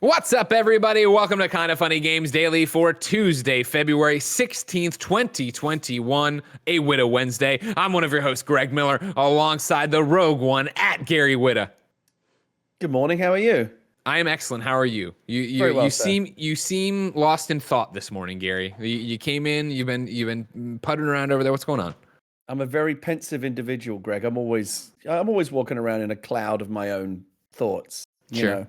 What's up, everybody? Welcome to Kinda Funny Games Daily for Tuesday, February 16th, 2021, a Whitta Wednesday. I'm one of your hosts, Greg Miller, alongside the rogue one at Gary Whitta. Good morning. How are you? I am excellent. How are you? Very well, You sir. seem lost in thought this morning, Gary. You came in. You've been puttering around over there. What's going on? I'm a very pensive individual, Greg. I'm always walking around in a cloud of my own thoughts. Sure.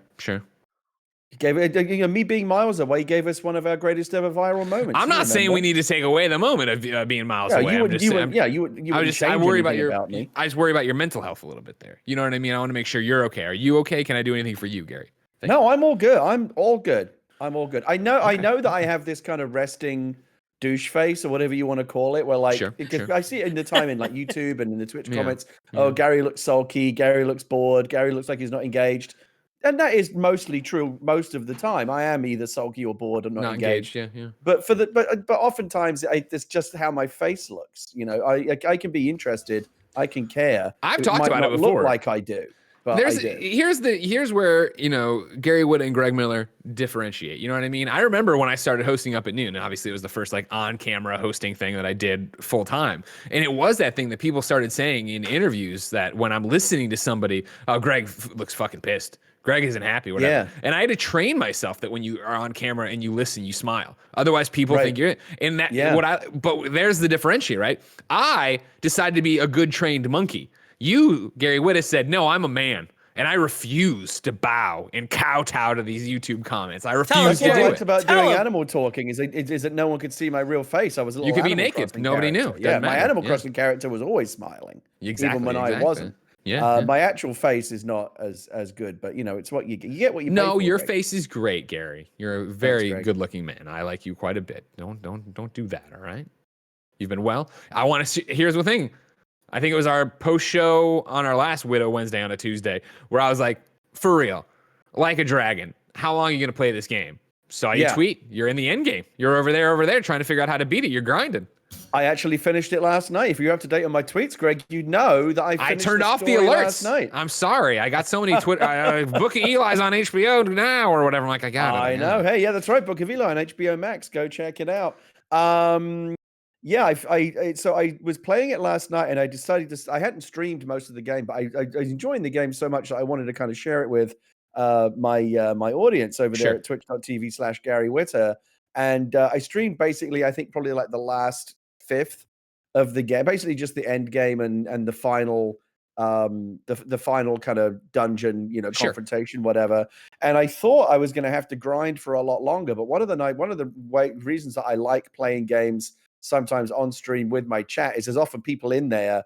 He gave it, me being miles away, gave us one of our greatest ever viral moments. I'm not saying we need to take away the moment of being miles away. You I'm just saying. I worry about your. I just worry about your mental health a little bit there. You know what I mean? I want to make sure you're okay. Are you okay? Can I do anything for you, Gary? No, I'm all good. I'm all good. I know that I have this kind of resting douche face or whatever you want to call it, where like I see it in the time in like YouTube and in the Twitch comments. Oh, Gary looks sulky. Gary looks bored. Gary looks like he's not engaged. And that is mostly true most of the time. I am either sulky or bored or not engaged. Yeah. But oftentimes it's just how my face looks. You know, I can be interested. I can care. I've talked about it before. Look like I do. But here's where Gary Whitta and Greg Miller differentiate. You know what I mean? I remember when I started hosting up at noon, and obviously it was the first like on-camera hosting thing that I did full time, and it was that thing that people started saying in interviews that when I'm listening to somebody, oh, Greg looks fucking pissed. Greg isn't happy, whatever. Yeah. And I had to train myself that when you are on camera and you listen, you smile. Otherwise, people think you're in that. Yeah. But there's the differentiate, right? I decided to be a good trained monkey. You, Gary Whitta, said, no, I'm a man. And I refuse to bow and kowtow to these YouTube comments. I refuse to do it. What I liked about doing animal talking is that no one could see my real face. I was a little. You could be naked. Nobody knew. Yeah, my Animal Crossing character was always smiling, even when I wasn't. Yeah, my actual face is not as good, but it's what you get. What you no, pay for, your Greg. face is great, Gary. You're a very good-looking man. I like you quite a bit. Don't do that. All right. You've been well. I want to see. Here's the thing. I think it was our post show on our last Widow Wednesday on a Tuesday where I was like, for real, like a dragon. How long are you gonna play this game? Saw you tweet. You're in the end game. You're over there trying to figure out how to beat it. You're grinding. I actually finished it last night. If you're up to date on my tweets, Greg, you know that I turned off the alerts last night. I'm sorry. I got so many Twitter. Book of Eli's on HBO now or whatever. I'm like, I got it. I know. Hey, yeah, that's right. Book of Eli on HBO Max. Go check it out. So I was playing it last night, and I decided I hadn't streamed most of the game, but I was enjoying the game so much that I wanted to kind of share it with my audience over there at twitch.tv/Gary Whitta. And I streamed basically, I think probably like the last fifth of the game, basically just the end game and the final the final kind of dungeon, confrontation, whatever. And I thought I was going to have to grind for a lot longer. But one of the reasons that I like playing games sometimes on stream with my chat is there's often people in there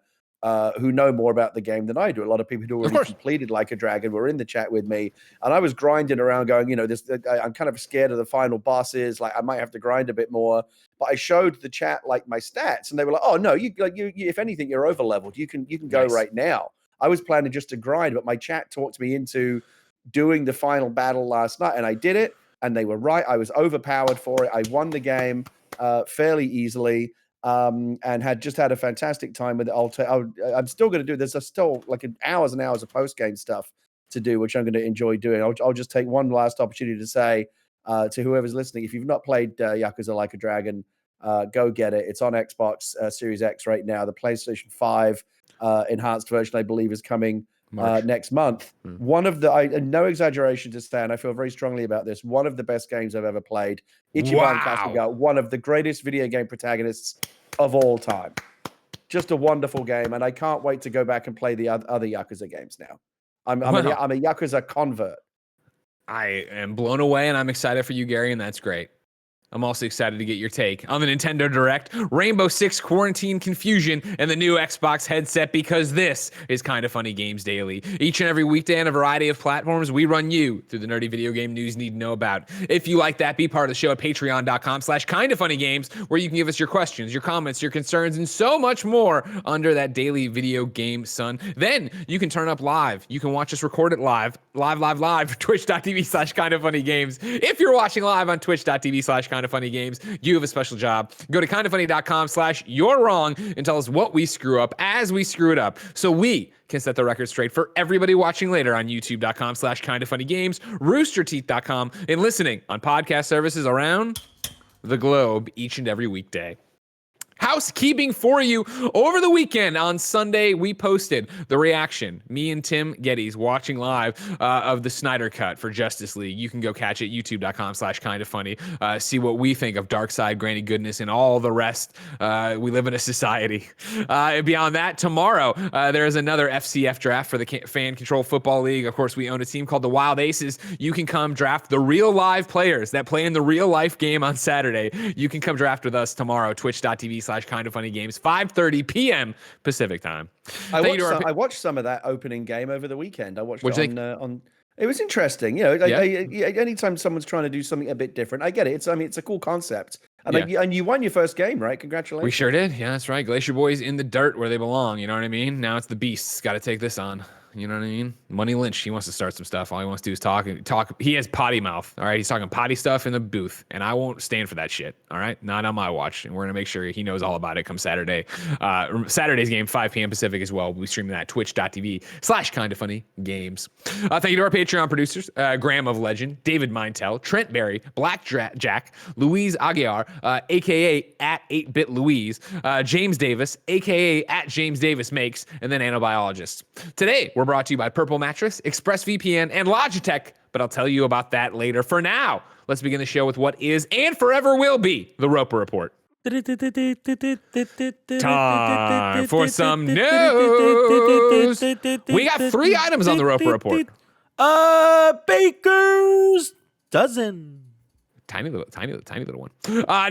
who know more about the game than I do. A lot of people who already completed Like a Dragon were in the chat with me, and I was grinding around going, I'm kind of scared of the final bosses. Like I might have to grind a bit more. But I showed the chat like my stats, and they were like, "Oh no, you if anything, you're over leveled. You can go right now." I was planning just to grind, but my chat talked me into doing the final battle last night, and I did it. And they were right. I was overpowered for it. I won the game fairly easily. And had a fantastic time with it. I'm still going to do. There's still like hours and hours of post game stuff to do, which I'm going to enjoy doing. I'll just take one last opportunity to say to whoever's listening, if you've not played Yakuza Like a Dragon, go get it. It's on Xbox Series X right now. The PlayStation 5 enhanced version, I believe, is coming next month. One of the, no exaggeration to say, and I feel very strongly about this, one of the best games I've ever played. Ichiban Kasuga, one of the greatest video game protagonists of all time. Just a wonderful game, and I can't wait to go back and play the other Yakuza games now. I'm a Yakuza convert. I am blown away, and I'm excited for you, Gary, and that's great. I'm also excited to get your take on the Nintendo Direct, Rainbow Six Quarantine Confusion, and the new Xbox headset, because this is Kinda Funny Games Daily. Each and every weekday on a variety of platforms, we run you through the nerdy video game news you need to know about. If you like that, be part of the show at patreon.com/kindafunnygames, where you can give us your questions, your comments, your concerns, and so much more under that daily video game sun. Then you can turn up live. You can watch us record it live live, twitch.tv/kindoffunnygames. If you're watching live on twitch.tv/kindoffunnygames, you have a special job. Go to kindoffunny.com/you're-wrong and tell us what we screw up as we screw it up, so we can set the record straight for everybody watching later on youtube.com/kindoffunnygames, roosterteeth.com, and listening on podcast services around the globe each and every weekday. Housekeeping for you. Over the weekend on Sunday, we posted the reaction, me and Tim Gettys watching live of the Snyder Cut for Justice League. You can go catch it, youtube.com/kindoffunny. See what we think of Darkseid, Granny Goodness, and all the rest. We live in a society. Beyond that, tomorrow, there is another FCF draft for the Fan Control Football League. Of course, we own a team called the Wild Aces. You can come draft the real live players that play in the real life game on Saturday. You can come draft with us tomorrow, twitch.tv/kindoffunnygames, 5:30 p.m. Pacific time. I watched some of that opening game over the weekend. I watched it on. It was interesting. You know, anytime someone's trying to do something a bit different, I get it. It's a cool concept. And, and you won your first game, right? Congratulations. We sure did. Yeah, that's right. Glacier Boys in the dirt where they belong. You know what I mean? Now it's the Beasts. Got to take this on. You know what I mean? Money Lynch, he wants to start some stuff. All he wants to do is talk. He has potty mouth. All right. He's talking potty stuff in the booth. And I won't stand for that shit. All right. Not on my watch. And we're going to make sure he knows all about it come Saturday. Saturday's game, 5 p.m. Pacific as well. We'll be streaming that at twitch.tv/kindoffunnygames. Thank you to our Patreon producers, Graham of Legend, David Mintel, Trent Berry, Black Jack, Louise Aguiar, a.k.a. at 8-Bit Louise, James Davis, a.k.a. at James Davis Makes, and then Nanobiologist. Today, we're brought to you by Purple Mattress, ExpressVPN, and Logitech, but I'll tell you about that later. For now, let's begin the show with what is and forever will be the Roper Report. Time for some news. We got 3 items on the Roper Report. Baker's dozen. Tiny little one.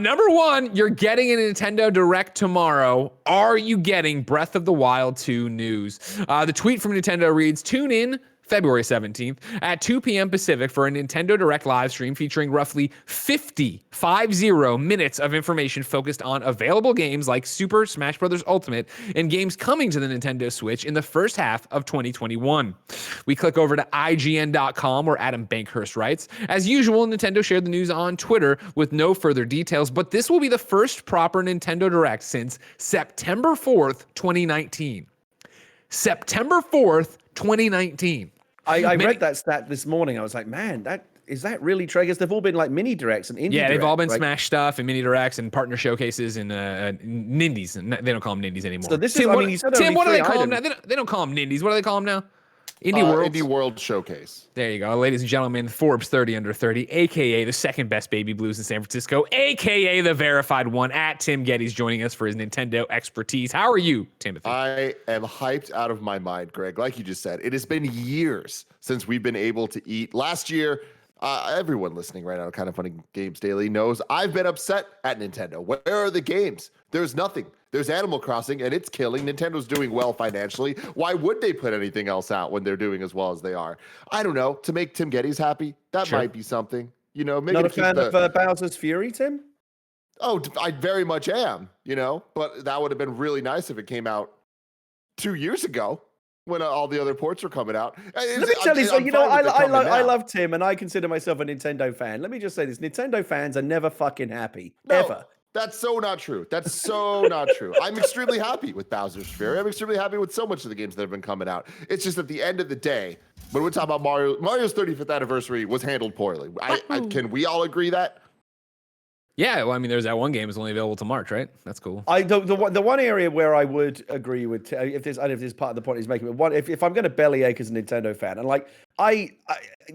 Number 1, you're getting a Nintendo Direct tomorrow. Are you getting Breath of the Wild 2 news? The tweet from Nintendo reads, tune in February 17th at 2 p.m. Pacific for a Nintendo Direct live stream featuring roughly 50 minutes of information focused on available games like Super Smash Bros. Ultimate and games coming to the Nintendo Switch in the first half of 2021. We click over to IGN.com where Adam Bankhurst writes, as usual, Nintendo shared the news on Twitter with no further details, but this will be the first proper Nintendo Direct since September 4th, 2019. September 4th, 2019. I read that stat this morning. I was like, man, is that really true? I guess they've all been like mini directs and indie they've all been right? Smash stuff and mini directs and partner showcases and Nindies. They don't call them Nindies anymore. So this Tim, is, you said Tim, what do they call items. them now? They don't call them Nindies. What do they call them now? Indie World Showcase. There you go. Ladies and gentlemen, Forbes 30 under 30, a.k.a. the second best baby blues in San Francisco, a.k.a. the verified one, at Tim Gettys, joining us for his Nintendo expertise. How are you, Timothy? I am hyped out of my mind, Greg. Like you just said, it has been years since we've been able to eat. Last year, everyone listening right now, Kind of Funny Games Daily, knows I've been upset at Nintendo. Where are the games? There's nothing. There's Animal Crossing, and it's killing. Nintendo's doing well financially. Why would they put anything else out when they're doing as well as they are? I don't know. To make Tim Gettys happy, that might be something. You know, maybe not a fan of Bowser's Fury, Tim? Oh, I very much am. You know, but that would have been really nice if it came out 2 years ago when all the other ports were coming out. Let me tell you something. I love Tim, and I consider myself a Nintendo fan. Let me just say this: Nintendo fans are never fucking happy, ever. That's so not true. That's so not true. I'm extremely happy with Bowser's Fury. I'm extremely happy with so much of the games that have been coming out. It's just at the end of the day, when we're talking about Mario's 35th anniversary was handled poorly. Can we all agree that? Yeah, well, I mean, there's that one game that's only available till March, right? That's cool. The one area where I would agree with, if this part of the point he's making, but if I'm going to bellyache as a Nintendo fan, and like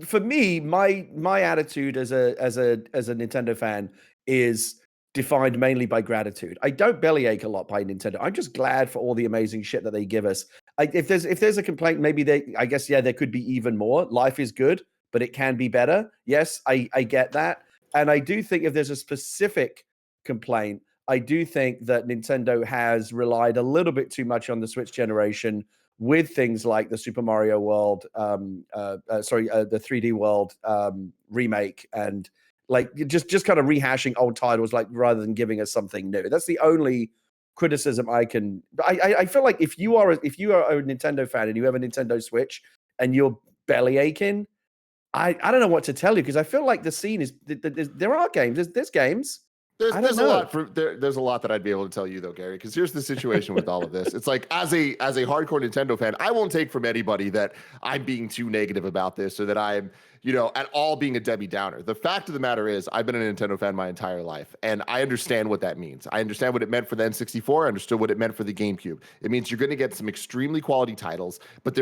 for me, my attitude as a Nintendo fan is defined mainly by gratitude. I don't bellyache a lot by Nintendo. I'm just glad for all the amazing shit that they give us. If there's a complaint, maybe there could be even more. Life is good, but it can be better. Yes, I get that. And I do think if there's a specific complaint, I do think that Nintendo has relied a little bit too much on the Switch generation with things like the Super Mario World, the 3D World remake, and like just kind of rehashing old titles, like rather than giving us something new. That's the only criticism I can. I feel like if you are a Nintendo fan and you have a Nintendo Switch and you're belly aching. I don't know what to tell you because I feel like the scene is there are games. There's games. There's a lot there's a lot that I'd be able to tell you though, Gary, because here's the situation with all of this. It's like as a hardcore Nintendo fan, I won't take from anybody that I'm being too negative about this or that I'm, at all being a Debbie Downer. The fact of the matter is I've been a Nintendo fan my entire life, and I understand what that means. I understand what it meant for the N64, I understood what it meant for the GameCube. It means you're going to get some extremely quality titles, but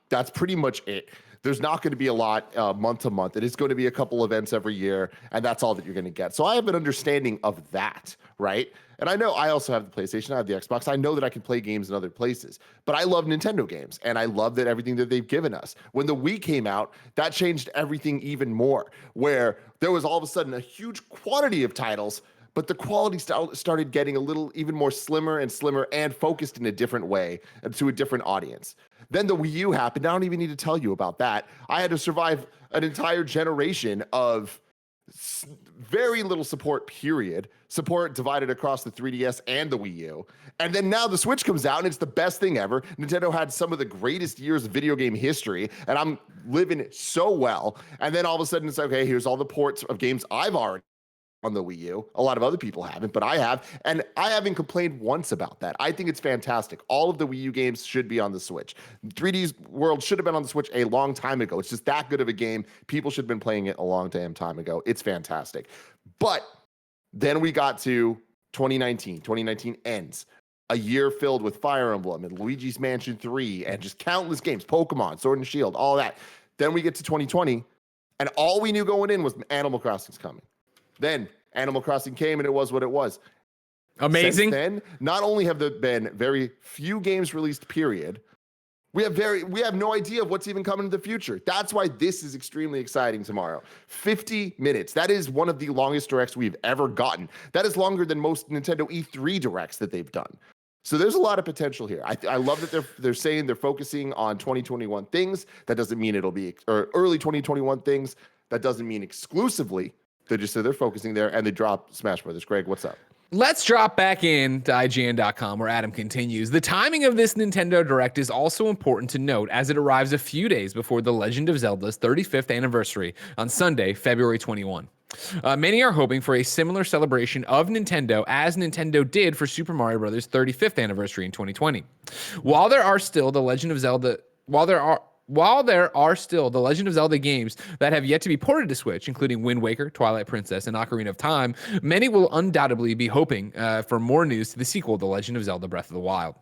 that's pretty much it. There's not going to be a lot month to month. It is going to be a couple events every year, and that's all that you're going to get. So I have an understanding of that, right? And I know I also have the PlayStation, I have the Xbox. I know that I can play games in other places, but I love Nintendo games, and I love that everything that they've given us. When the Wii came out, that changed everything even more, where there was all of a sudden a huge quantity of titles, but the quality started getting a little even more slimmer and focused in a different way and to a different audience. Then the Wii U happened. I don't even need to tell you about that. I had to survive an entire generation of very little support, period. Support divided across the 3DS and the Wii U. And then now the Switch comes out and it's the best thing ever. Nintendo had some of the greatest years of video game history, and I'm living it so well. And then all of a sudden it's okay, here's all the ports of games I've already on the Wii U. A lot of other people haven't, but I have, and I haven't complained once about that. I think it's fantastic. All of the Wii U games should be on the Switch. 3D's World should have been on the Switch a long time ago. It's just that good of a game. People should have been playing it a long damn time ago. It's fantastic. But then we got to 2019. 2019 ends. A year filled with Fire Emblem and Luigi's Mansion 3 and just countless games, Pokemon, Sword and Shield, all that. Then we get to 2020, and all we knew going in was Animal Crossing's coming. Then Animal Crossing came and it was what it was. Amazing. Since then, not only have there been very few games released, period, we have no idea of what's even coming in the future. That's why this is extremely exciting tomorrow. 50 minutes. That is one of the longest directs we've ever gotten. That is longer than most Nintendo E3 directs that they've done. So there's a lot of potential here. I love that they're saying they're focusing on 2021 things. That doesn't mean it'll be or early 2021 things. That doesn't mean exclusively. They just said they're focusing there, and they drop Smash Brothers. Greg, what's up? Let's drop back in to IGN.com, where Adam continues. The timing of this Nintendo Direct is also important to note, as it arrives a few days before The Legend of Zelda's 35th anniversary on Sunday, February 21. Many are hoping for a similar celebration of Nintendo as Nintendo did for Super Mario Bros. 35th anniversary in 2020. While there are still The Legend of Zelda games that have yet to be ported to Switch, including Wind Waker, Twilight Princess, and Ocarina of Time, many will undoubtedly be hoping for more news to the sequel, The Legend of Zelda Breath of the Wild.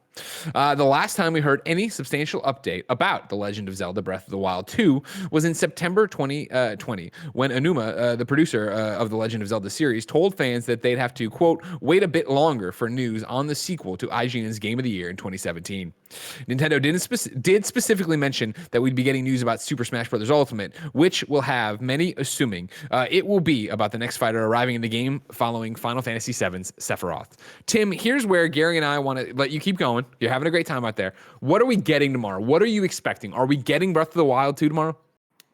The last time we heard any substantial update about The Legend of Zelda Breath of the Wild 2 was in September 2020, when Aonuma, the producer of The Legend of Zelda series, told fans that they'd have to, quote, wait a bit longer for news on the sequel to IGN's Game of the Year in 2017. Nintendo did specifically mention that we'd be getting news about Super Smash Bros. Ultimate, which will have many assuming it will be about the next fighter arriving in the game following Final Fantasy VII's Sephiroth. Tim, here's where Gary and I want to let you keep going. You're having a great time out there. What are we getting tomorrow? What are you expecting? Are we getting Breath of the Wild 2 tomorrow?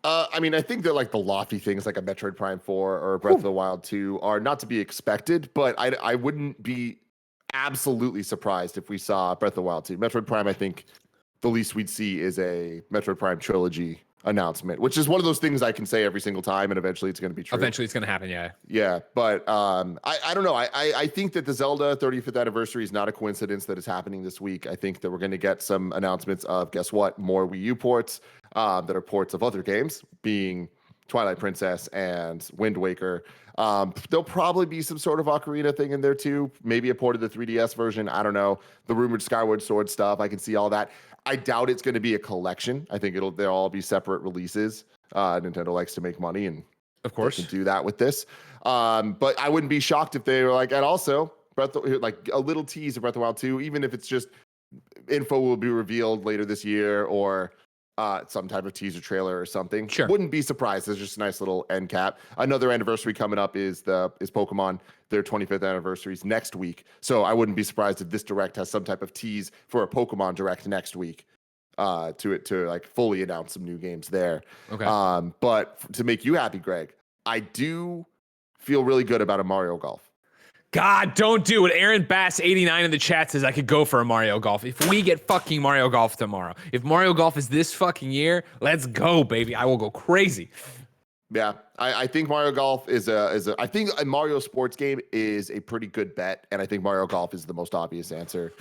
I mean, I think that like the lofty things like a Metroid Prime 4 or Breath of the Wild 2 are not to be expected, but I wouldn't be absolutely surprised if we saw Breath of the Wild 2. Metroid Prime, I think the least we'd see is a Metroid Prime trilogy announcement, which is one of those things I can say every single time, and eventually it's going to be true. Eventually it's going to happen, yeah. Yeah, but I don't know. I think that the Zelda 35th anniversary is not a coincidence that is happening this week. I think that we're going to get some announcements of, guess what, more Wii U ports that are ports of other games, being Twilight Princess and Wind Waker. There'll probably be some sort of Ocarina thing in there too. Maybe a port of the 3DS version. I don't know. The rumored Skyward Sword stuff. I can see all that. I doubt it's going to be a collection. I think they'll all be separate releases. Nintendo likes to make money, and of course they can do that with this. But I wouldn't be shocked if they were like, and also like a little tease of Breath of the Wild 2, even if it's just info will be revealed later this year or some type of teaser trailer or something. Sure. Wouldn't be surprised. It's just a nice little end cap. Another anniversary coming up is Pokemon. Their 25th anniversary is next week. So I wouldn't be surprised if this direct has some type of tease for a Pokemon direct next week to like fully announce some new games there. Okay. But to make you happy, Greg, I do feel really good about a Mario Golf. God, don't do it. Aaron Bass 89 in the chat says I could go for a Mario Golf. If we get fucking Mario Golf tomorrow, if Mario Golf is this fucking year, let's go, baby. I will go crazy. Yeah, I think Mario Golf I think a Mario sports game is a pretty good bet, and I think Mario Golf is the most obvious answer.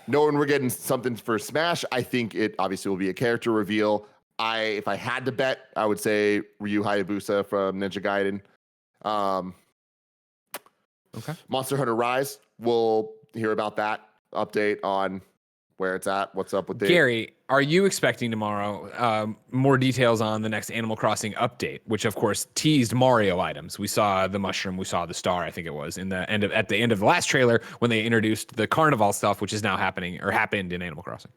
Knowing we're getting something for Smash, I think it obviously will be a character reveal. If I had to bet, I would say Ryu Hayabusa from Ninja Gaiden. Okay. Monster Hunter Rise, we'll hear about that update on where it's at, what's up with it. Gary, are you expecting tomorrow more details on the next Animal Crossing update, which of course teased Mario items? We saw the mushroom, we saw the star, I think it was, at the end of the last trailer when they introduced the carnival stuff, which is now happened in Animal Crossing.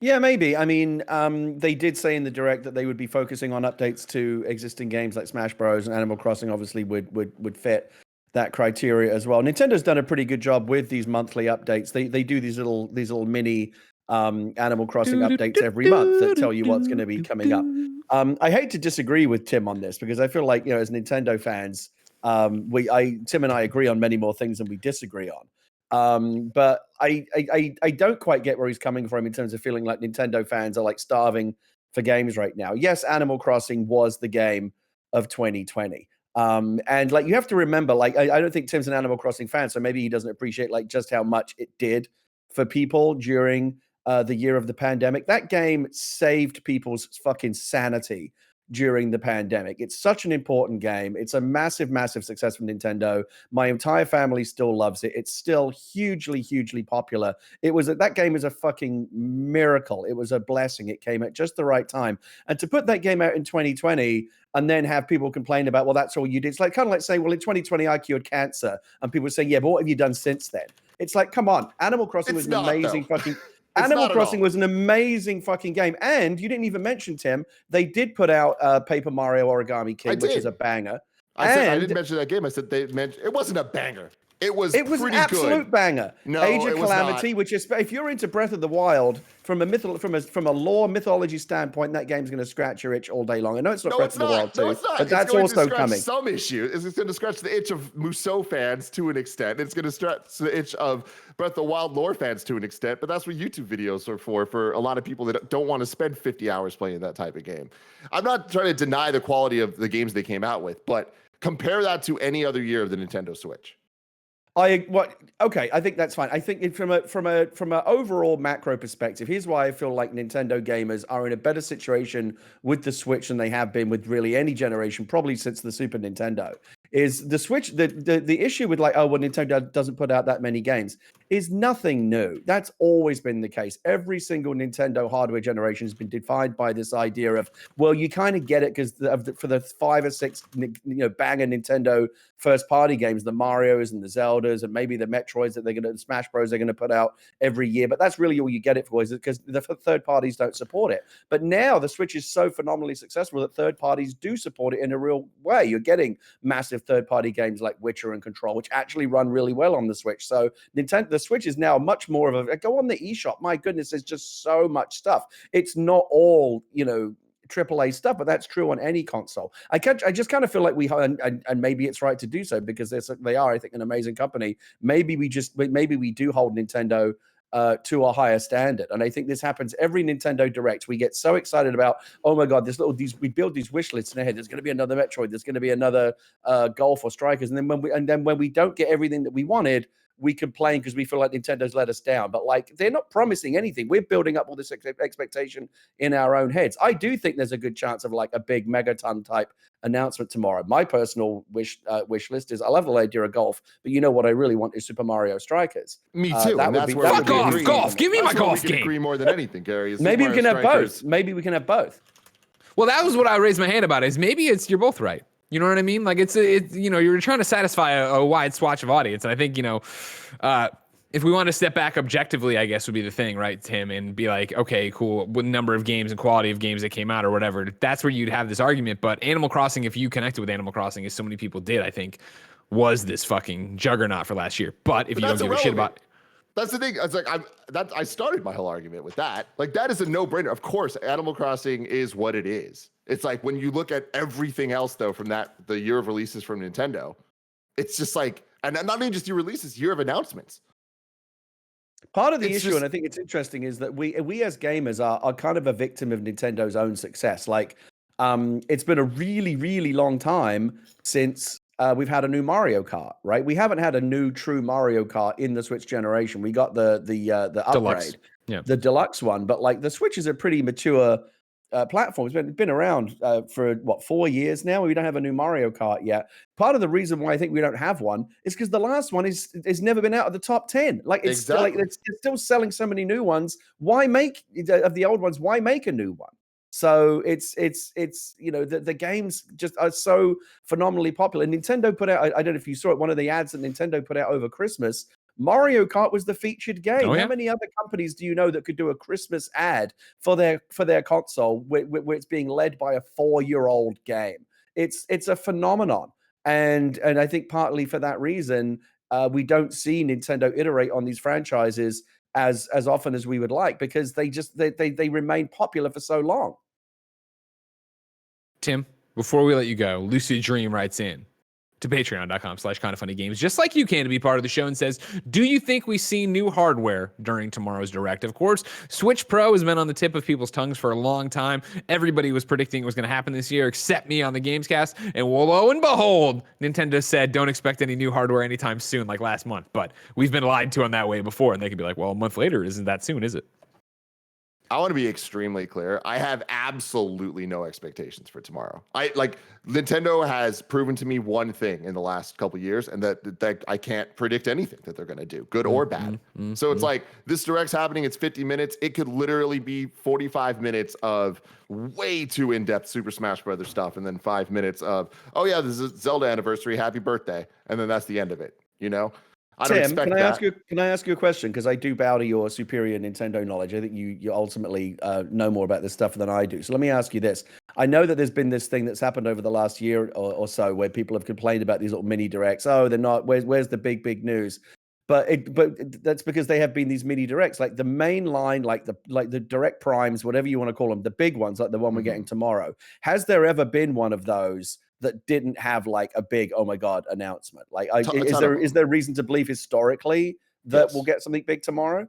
Yeah, maybe. I mean, they did say in the direct that they would be focusing on updates to existing games like Smash Bros. And Animal Crossing obviously would fit that criteria as well. Nintendo's done a pretty good job with these monthly updates. They do these little mini Animal Crossing updates every month that tell you what's going to be coming up. I hate to disagree with Tim on this because I feel like, as Nintendo fans, Tim and I agree on many more things than we disagree on. But I don't quite get where he's coming from in terms of feeling like Nintendo fans are like starving for games right now. Yes, Animal Crossing was the game of 2020. And like you have to remember, like I don't think Tim's an Animal Crossing fan, so maybe he doesn't appreciate like just how much it did for people during the year of the pandemic. That game saved people's fucking sanity during the pandemic. It's such an important game. It's a massive, massive success for Nintendo. My entire family still loves it. It's still hugely, hugely popular. That game is a fucking miracle. It was a blessing. It came at just the right time. And to put that game out in 2020 and then have people complain about, well, that's all you did. It's like kind of like saying, well, in 2020 I cured cancer, and people say, yeah, but what have you done since then? It's like, come on, Animal Crossing was an amazing fucking. Animal Crossing was an amazing fucking game. And you didn't even mention, Tim, they did put out Paper Mario Origami King, which is a banger. I didn't mention that game. I said it wasn't a banger. It was an absolute good. Banger. No, Age of it was Calamity, not. which is, if you're into Breath of the Wild, from a lore mythology standpoint, that game's going to scratch your itch all day long. I know it's not Breath of the Wild 2, no, it's not. But that's also coming. Some issue. It's going to scratch the itch of Musou fans to an extent. It's going to scratch the itch of Breath of the Wild lore fans to an extent. But that's what YouTube videos are for a lot of people that don't want to spend 50 hours playing that type of game. I'm not trying to deny the quality of the games they came out with, but compare that to any other year of the Nintendo Switch. Okay, I think that's fine. I think from a overall macro perspective, here's why I feel like Nintendo gamers are in a better situation with the Switch than they have been with really any generation, probably since the Super Nintendo. Is the Switch the issue with like, oh, well, Nintendo doesn't put out that many games is nothing new. That's always been the case. Every single Nintendo hardware generation has been defined by this idea of, well, you kind of get it because for the 5 or 6 banger Nintendo first party games, the Marios and the Zeldas and maybe the Metroids that the Smash Bros they're going to put out every year. But that's really all you get it for, is because the third parties don't support it. But now the Switch is so phenomenally successful that third parties do support it in a real way. You're getting massive third-party games like Witcher and Control, which actually run really well on the Switch. So the Switch is now much more of a go on the eShop. My goodness, there's just so much stuff. It's not all AAA stuff, but that's true on any console. I just kind of feel like and maybe it's right to do so because they are, I think, an amazing company. Maybe we do hold Nintendo to a higher standard. And I think this happens every Nintendo Direct. We get so excited about, oh my God, we build these wish lists in our head. There's going to be another Metroid. There's going to be another Golf or Strikers. And then when we don't get everything that we wanted, we complain because we feel like Nintendo's let us down. But like, they're not promising anything. We're building up all this expectation in our own heads. I do think there's a good chance of like a big megaton type announcement tomorrow. My personal wish list is, I love the idea of golf, but what I really want is Super Mario Strikers. Me too. Fuck off, golf. Give me my golf game. Agree more than anything, Gary. Maybe we can have both. Maybe we can have both. Well, that was what I raised my hand about. Is maybe you're both right. You know what I mean? Like it's you're trying to satisfy a wide swatch of audience. And I think, if we want to step back objectively, I guess would be the thing, right, Tim, and be like, okay, cool, with number of games and quality of games that came out or whatever, that's where you'd have this argument. But Animal Crossing, if you connected with Animal Crossing, as so many people did, I think, was this fucking juggernaut for last year. But if you don't give a shit about... That's the thing. It's like I started my whole argument with that. Like, that is a no-brainer. Of course, Animal Crossing is what it is. It's like when you look at everything else, though, from the year of releases from Nintendo, it's just like And not even just year releases, year of announcements. Part of the issue, and I think it's interesting, is that we as gamers are kind of a victim of Nintendo's own success. Like, it's been a really, really long time since we've had a new Mario Kart, right? We haven't had a new true Mario Kart in the Switch generation. We got the upgrade, the deluxe one, but like the Switch is a pretty mature platform. It's been around for 4 years now. We don't have a new Mario Kart yet. Part of the reason why I think we don't have one is because the last one is never been out of the top 10. Like it's still like it's still selling so many new ones. Why make of the old ones? Why make a new one? So it's the games just are so phenomenally popular. Nintendo put out, I don't know if you saw it, one of the ads that Nintendo put out over Christmas. Mario Kart was the featured game. How many other companies do you know that could do a Christmas ad for their console where it's being led by a 4-year-old game? It's a phenomenon, and I think partly for that reason, we don't see Nintendo iterate on these franchises as often as we would like, because they remain popular for so long. Tim, before we let you go, Lucid Dream writes in to patreon.com/kindoffunnygames, just like you can, to be part of the show, and says, do you think we see new hardware during tomorrow's Direct? Of course, Switch Pro has been on the tip of people's tongues for a long time. Everybody was predicting it was going to happen this year, except me on the Gamescast. And lo and behold, Nintendo said, don't expect any new hardware anytime soon, like last month. But we've been lied to on that way before, and they could be like, well, a month later isn't that soon, is it? I want to be extremely clear. I have absolutely no expectations for tomorrow. Nintendo has proven to me one thing in the last couple of years, and that I can't predict anything that they're going to do, good or bad. So it's like, this Direct's happening. It's 50 minutes. It could literally be 45 minutes of way too in-depth Super Smash Brothers stuff, and then 5 minutes of, oh yeah, this is Zelda anniversary, happy birthday, and then that's the end of it. I don't expect that. Can I ask you a question? Because I do bow to your superior Nintendo knowledge. I think you ultimately know more about this stuff than I do. So let me ask you this. I know that there's been this thing that's happened over the last year or so where people have complained about these little mini directs. Oh, they're not. Where's the big news? But that's because they have been these mini directs, like the main line, like the direct primes, whatever you want to call them, the big ones, like the one we're getting tomorrow. Has there ever been one of those that didn't have like a big, oh my God, announcement? Like, is there reason to believe historically that we'll get something big tomorrow?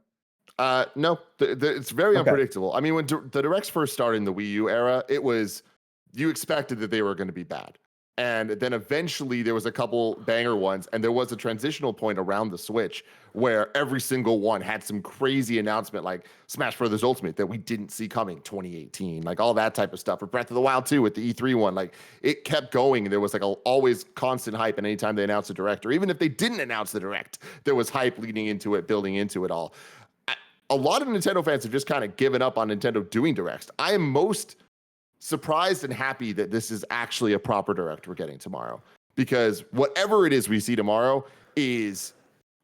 No, it's very unpredictable. I mean, when the Directs first started in the Wii U era, you expected that they were going to be bad. And then eventually there was a couple banger ones, and there was a transitional point around the Switch where every single one had some crazy announcement, like Smash Brothers Ultimate that we didn't see coming 2018, like all that type of stuff. Or Breath of the Wild 2 with the E3 one, like it kept going. And there was like always constant hype. And anytime they announced a Direct, or even if they didn't announce the Direct, there was hype leading into it, building into it all. A lot of Nintendo fans have just kind of given up on Nintendo doing Directs. I am most surprised and happy that this is actually a proper Direct we're getting tomorrow, because whatever it is we see tomorrow is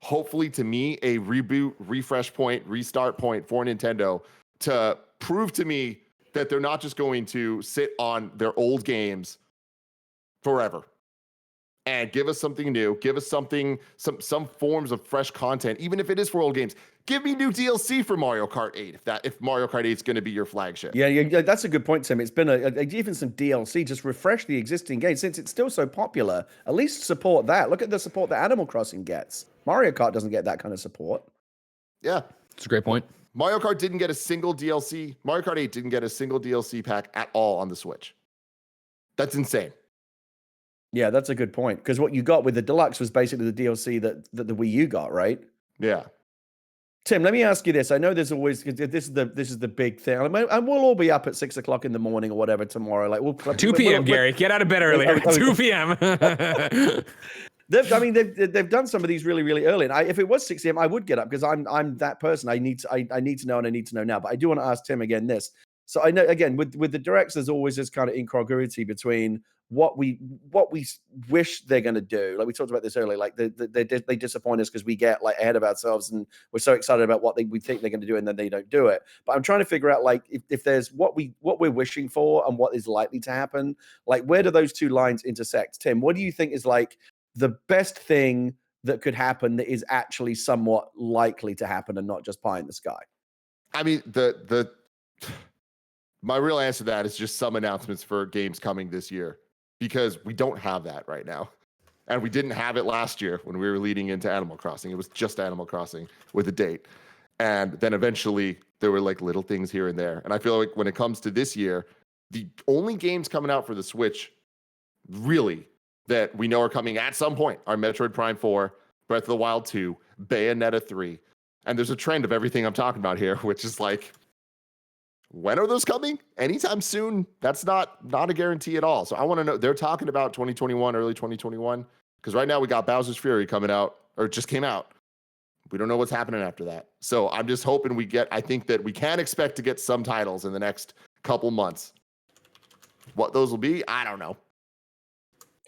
hopefully, to me, a reboot, refresh point, restart point for Nintendo to prove to me that they're not just going to sit on their old games forever and give us something new, give us something, some forms of fresh content, even if it is for old games. Give me new DLC for Mario Kart 8 if Mario Kart 8 is going to be your flagship. Yeah, that's a good point, Tim. It's been even some DLC, just refresh the existing game. Since it's still so popular, at least support that. Look at the support that Animal Crossing gets. Mario Kart doesn't get that kind of support. Yeah. It's a great point. Mario Kart didn't get a single DLC. Mario Kart 8 didn't get a single DLC pack at all on the Switch. That's insane. Yeah, that's a good point. Because what you got with the Deluxe was basically the DLC that the Wii U got, right? Yeah. Tim, let me ask you this. I know there's always this is the big thing, and we'll all be up at 6 o'clock in the morning or whatever tomorrow. Like 2 p.m. Gary, get out of bed earlier. 2 p.m. They've done some of these really, really early. And if it was 6 a.m., I would get up because I'm that person. I need to know, and I need to know now. But I do want to ask Tim again this. So I know, again, with the Directs, there's always this kind of incongruity between what we wish they're going to do. Like we talked about this earlier, like they disappoint us because we get like ahead of ourselves and we're so excited about what we think they're going to do, and then they don't do it. But I'm trying to figure out like if there's what we're wishing for and what is likely to happen. Like where do those two lines intersect? Tim, what do you think is like the best thing that could happen that is actually somewhat likely to happen and not just pie in the sky? I mean, my real answer to that is just some announcements for games coming this year, because we don't have that right now. And we didn't have it last year when we were leading into Animal Crossing. It was just Animal Crossing with a date. And then eventually there were like little things here and there. And I feel like when it comes to this year, the only games coming out for the Switch really that we know are coming at some point are Metroid Prime 4, Breath of the Wild 2, Bayonetta 3. And there's a trend of everything I'm talking about here, which is like, when are those coming? Anytime soon? That's not a guarantee at all. So I want to know, they're talking about 2021, early 2021, because right now we got Bowser's Fury coming out, or it just came out. We don't know what's happening after that. So I'm just hoping I think that we can expect to get some titles in the next couple months. What those will be, I don't know.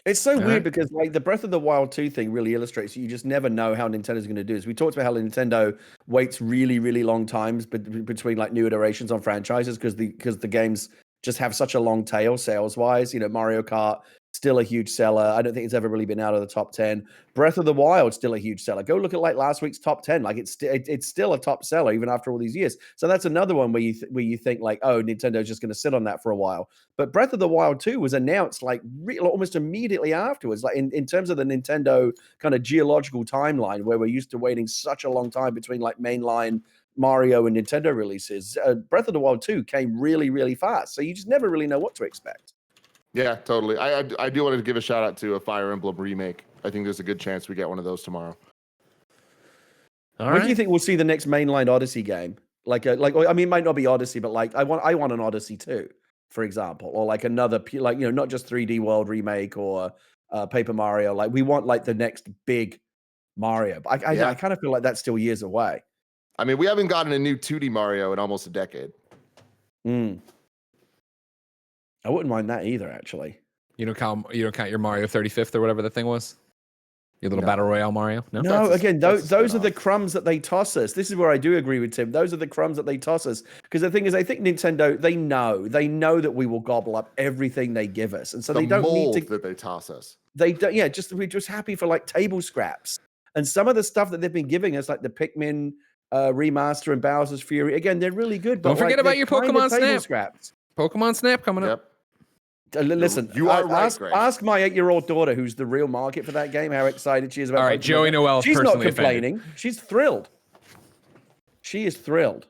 It's so weird because like the Breath of the Wild 2 thing really illustrates you just never know how Nintendo's going to do this. We talked about how Nintendo waits really, really long times between like new iterations on franchises because the games just have such a long tail sales wise. You know, Mario Kart still a huge seller. I don't think it's ever really been out of the top 10. Breath of the Wild still a huge seller. Go look at like last week's top 10. Like it's still a top seller even after all these years. So that's another one where you think like, oh, Nintendo's just going to sit on that for a while. But Breath of the Wild 2 was announced like almost immediately afterwards. Like in terms of the Nintendo kind of geological timeline, where we're used to waiting such a long time between like mainline Mario and Nintendo releases, Breath of the Wild 2 came really, really fast. So you just never really know what to expect. Yeah, totally. I do want to give a shout out to a Fire Emblem remake. I think there's a good chance we get one of those tomorrow. When do you think we'll see the next mainline Odyssey game? I mean, it might not be Odyssey, but like I want an Odyssey 2, for example, or like another like, you know, not just 3D World remake or Paper Mario. Like we want like the next big Mario. But I kind of feel like that's still years away. I mean, we haven't gotten a new 2D Mario in almost a decade. I wouldn't mind that either, actually. You don't count your Mario 35th or whatever the thing was? Your little battle royale Mario? No, again, those are the crumbs that they toss us. This is where I do agree with Tim. Those are the crumbs that they toss us. Because the thing is, I think Nintendo, they know that we will gobble up everything they give us. And so they don't need to that they toss us. They don't, we're just happy for like table scraps. And some of the stuff that they've been giving us, like the Pikmin remaster and Bowser's Fury, again, they're really good. But don't forget about your Pokemon Snap. Scraps. Pokemon Snap coming up. Listen, you are right, ask my 8-year-old daughter, who's the real market for that game, how excited she is about it. All right, Joey Noel. She's not complaining. She's thrilled. She is thrilled.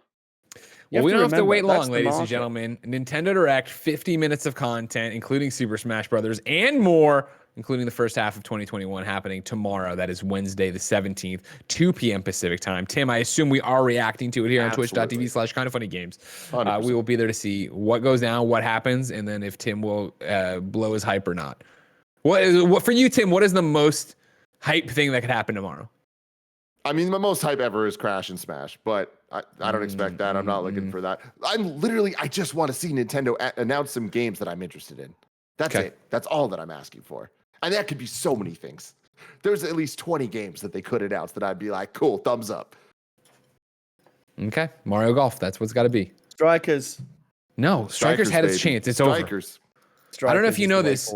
Well, we don't have to wait long, ladies and gentlemen. Nintendo Direct, 50 minutes of content, including Super Smash Brothers and more, including the first half of 2021 happening tomorrow. That is Wednesday, the 17th, 2 p.m. Pacific time. Tim, I assume we are reacting to it here on twitch.tv/kindoffunnygames. We will be there to see what goes down, what happens, and then if Tim will blow his hype or not. What for you, Tim, what is the most hype thing that could happen tomorrow? I mean, my most hype ever is Crash and Smash, but I don't expect that. I'm not looking for that. I just want to see Nintendo announce some games that I'm interested in. That's it. That's all that I'm asking for. And that could be so many things. There's at least 20 games that they could announce that I'd be like, cool, thumbs up. Okay. Mario Golf. That's what's got to be. Strikers. No, Strikers had its chance. It's over. I don't know if you know this.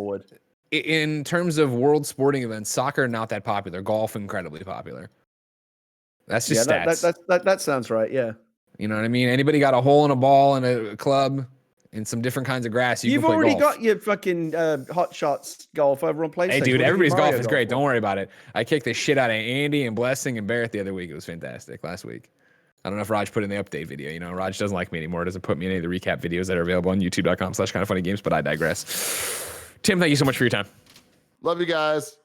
In terms of world sporting events, soccer, not that popular. Golf, incredibly popular. That's just stats. That sounds right, yeah. You know what I mean? Anybody got a hole in a ball in a club and some different kinds of grass, you've already got your fucking Hot Shots golf over on PlayStation. Hey, dude, everybody's golf is great. Don't worry about it. I kicked the shit out of Andy and Blessing and Barrett the other week. It was fantastic last week. I don't know if Raj put in the update video. You know, Raj doesn't like me anymore. Doesn't put me in any of the recap videos that are available on youtube.com/kindoffunnygames, but I digress. Tim, thank you so much for your time. Love you guys.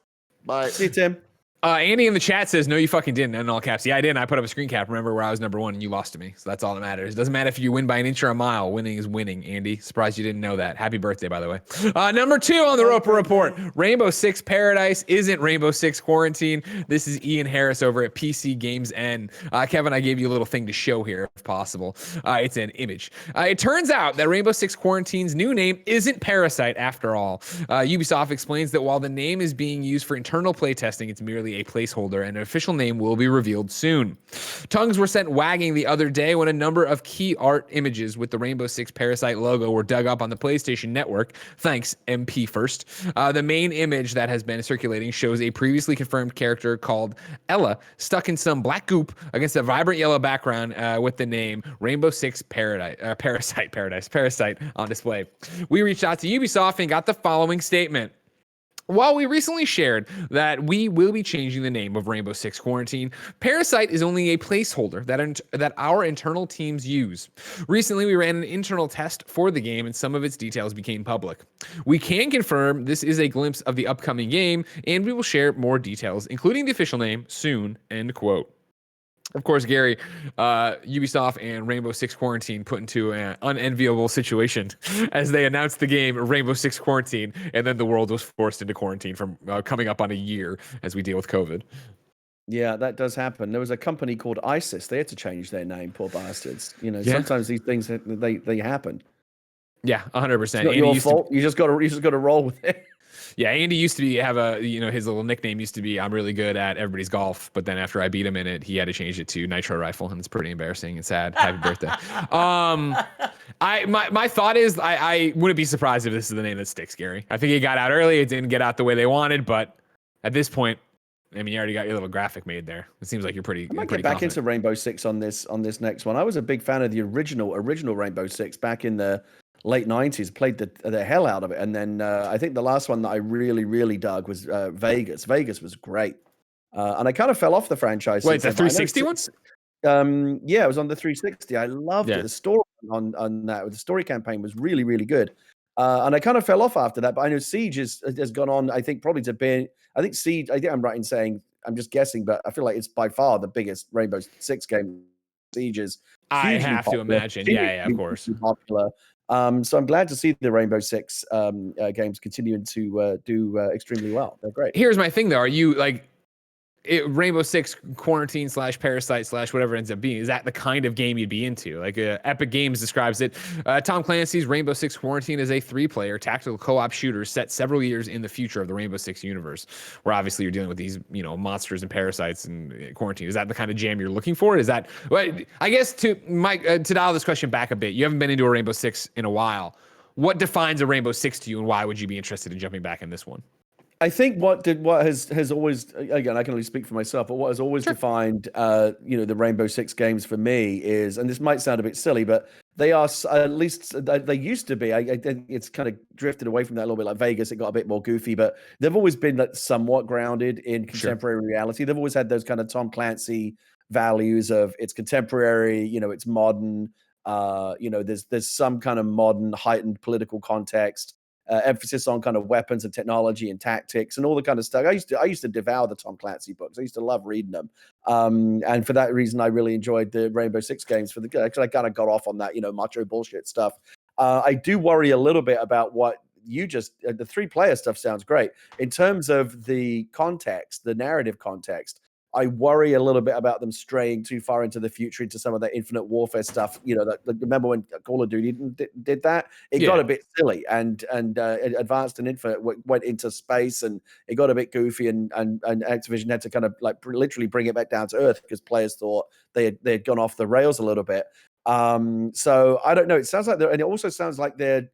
Bye. See you, Tim. Andy in the chat says, no, you fucking didn't, in all caps. Yeah, I didn't. I put up a screen cap. Remember where I was number 1 and you lost to me. So that's all that matters. Doesn't matter if you win by an inch or a mile. Winning is winning, Andy. Surprised you didn't know that. Happy birthday, by the way. Number 2 on the Roper Report. Rainbow Six Paradise isn't Rainbow Six Quarantine. This is Iain Harris over at PCGamesN. Kevin, I gave you a little thing to show here, if possible. It's an image. It turns out that Rainbow Six Quarantine's new name isn't Parasite after all. Ubisoft explains that while the name is being used for internal playtesting, it's merely a placeholder, and an official name will be revealed soon. Tongues were sent wagging the other day when a number of key art images with the Rainbow Six Parasite logo were dug up on the PlayStation Network. Thanks, MP First. The main image that has been circulating shows a previously confirmed character called Ella stuck in some black goop against a vibrant yellow background with the name Rainbow Six Parasite on display. We reached out to Ubisoft and got the following statement. While we recently shared that we will be changing the name of Rainbow Six Quarantine, Parasite is only a placeholder that our internal teams use. Recently, we ran an internal test for the game and some of its details became public. We can confirm this is a glimpse of the upcoming game, and we will share more details, including the official name, soon, end quote. Of course, Gary, Ubisoft and Rainbow Six Quarantine put into an unenviable situation as they announced the game Rainbow Six Quarantine, and then the world was forced into quarantine from coming up on a year as we deal with COVID. Yeah, that does happen. There was a company called ISIS. They had to change their name, poor bastards. Sometimes these things they happen. Yeah, 100%. It's not your fault. You just got to roll with it. Yeah, Andy used to have his little nickname used to be I'm really good at everybody's golf, but then after I beat him in it, he had to change it to Nitro Rifle, and it's pretty embarrassing and sad. Happy birthday. My thought is I wouldn't be surprised if this is the name that sticks, Gary. I think it got out early, it didn't get out the way they wanted, but at this point, I mean, you already got your little graphic made there. It seems like you're pretty. I might get back into Rainbow Six on this next one. I was a big fan of the original Rainbow Six back in the late 90s, played the hell out of it. And then I think the last one that I really, really dug was Vegas. Vegas was great. And I kind of fell off the franchise. Wait, the 360 ones? Yeah, it was on the 360. I loved it. The story on that, the story campaign was really, really good. And I kind of fell off after that. But I know Siege has gone on, I think, probably to be, I think I'm right in saying, I'm just guessing, but I feel like it's by far the biggest Rainbow Six game. Siege is I have popular. To imagine. Yeah, of course. Popular. So I'm glad to see the Rainbow Six games continuing to do extremely well. They're great. Here's my thing, though. Are you Rainbow Six Quarantine / Parasite / whatever it ends up being? Is that the kind of game you'd be into? Like Epic Games describes it. Tom Clancy's Rainbow Six Quarantine is a 3-player tactical co-op shooter set several years in the future of the Rainbow Six universe, where obviously you're dealing with these monsters and parasites and quarantine. Is that the kind of jam you're looking for? Is that I guess to dial this question back a bit? You haven't been into a Rainbow Six in a while. What defines a Rainbow Six to you, and why would you be interested in jumping back in this one? I think what has always, again, I can only speak for myself, but what has always defined, the Rainbow Six games for me is, and this might sound a bit silly, but they are, at least they used to be. I think it's kind of drifted away from that a little bit. Like Vegas, it got a bit more goofy, but they've always been somewhat grounded in contemporary reality. They've always had those kind of Tom Clancy values of it's contemporary, it's modern. There's some kind of modern heightened political context. Emphasis on kind of weapons and technology and tactics and all the kind of stuff. I used to devour the Tom Clancy books. I used to love reading them. And for that reason, I really enjoyed the Rainbow Six games because I kind of got off on that, macho bullshit stuff. I do worry a little bit about what you just, the 3-player stuff sounds great. In terms of the context, the narrative context, I worry a little bit about them straying too far into the future, into some of that Infinite Warfare stuff. Remember when Call of Duty did that? It got a bit silly, and Advanced and Infinite went into space, and it got a bit goofy, and Activision had to kind of literally bring it back down to earth because players thought they had gone off the rails a little bit. So I don't know. It sounds like and it also sounds like they're.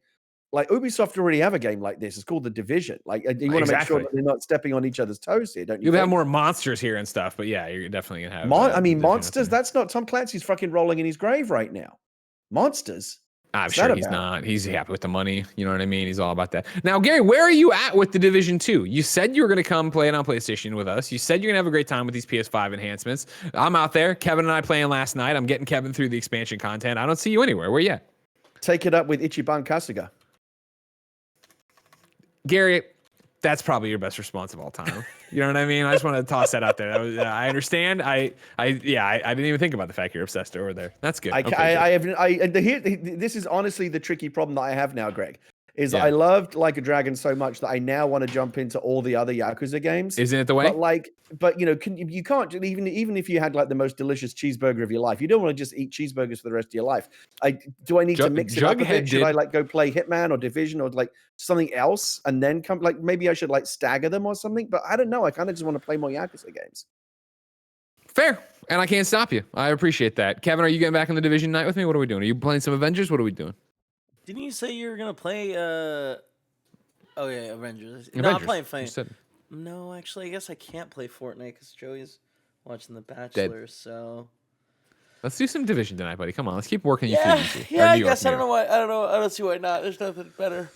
Like Ubisoft already have a game like this. It's called The Division. You want to make sure that they're not stepping on each other's toes here, don't you? You'll have more monsters here and stuff, but yeah, you're definitely gonna have. Monsters. That's not Tom Clancy's fucking rolling in his grave right now. Monsters. I'm sure he's not. He's happy with the money. You know what I mean? He's all about that. Now, Gary, where are you at with The Division 2? You said you were going to come play it on PlayStation with us. You said you're going to have a great time with these PS5 enhancements. I'm out there. Kevin and I playing last night. I'm getting Kevin through the expansion content. I don't see you anywhere. Where you at? Take it up with Ichiban Kasuga. Gary, that's probably your best response of all time. You know what I mean? I just want to toss that out there. I understand. I didn't even think about the fact you're obsessed over there. That's good. This is honestly the tricky problem that I have now, Greg. I loved Like a Dragon so much that I now want to jump into all the other Yakuza games. Isn't it the way? But you can't even if you had the most delicious cheeseburger of your life, you don't want to just eat cheeseburgers for the rest of your life. Do I need to mix it up a bit? Should I go play Hitman or Division or something else and then come maybe I should stagger them or something? But I don't know. I kind of just want to play more Yakuza games. Fair. And I can't stop you. I appreciate that. Kevin, are you getting back in the Division night with me? What are we doing? Are you playing some Avengers? What are we doing? Didn't you say you were gonna play? Avengers. No, I'm playing Fame. No, actually, I guess I can't play Fortnite because Joey's watching The Bachelor. So let's do some Division tonight, buddy. Come on, let's keep working. Yeah, I guess I don't know why. I don't know. I don't see why not. There's nothing better.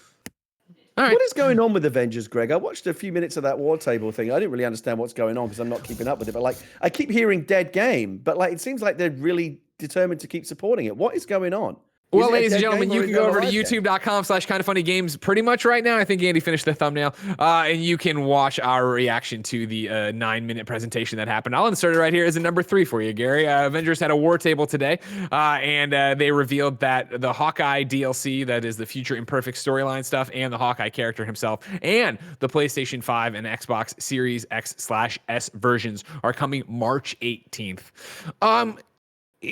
All right. What is going on with Avengers, Greg? I watched a few minutes of that War Table thing. I didn't really understand what's going on because I'm not keeping up with it. But like, I keep hearing dead game, but like, it seems like they're really determined to keep supporting it. What is going on? Well, ladies and gentlemen, you can go over to youtube.com/kindoffunnygames pretty much right now. I think Andy finished the thumbnail. And you can watch our reaction to the 9-minute presentation that happened. I'll insert it right here as a number 3 for you, Gary. Avengers had a war table today, and they revealed that the Hawkeye DLC, that is the future imperfect storyline stuff, and the Hawkeye character himself, and the PlayStation 5 and Xbox Series X/S versions are coming March 18th.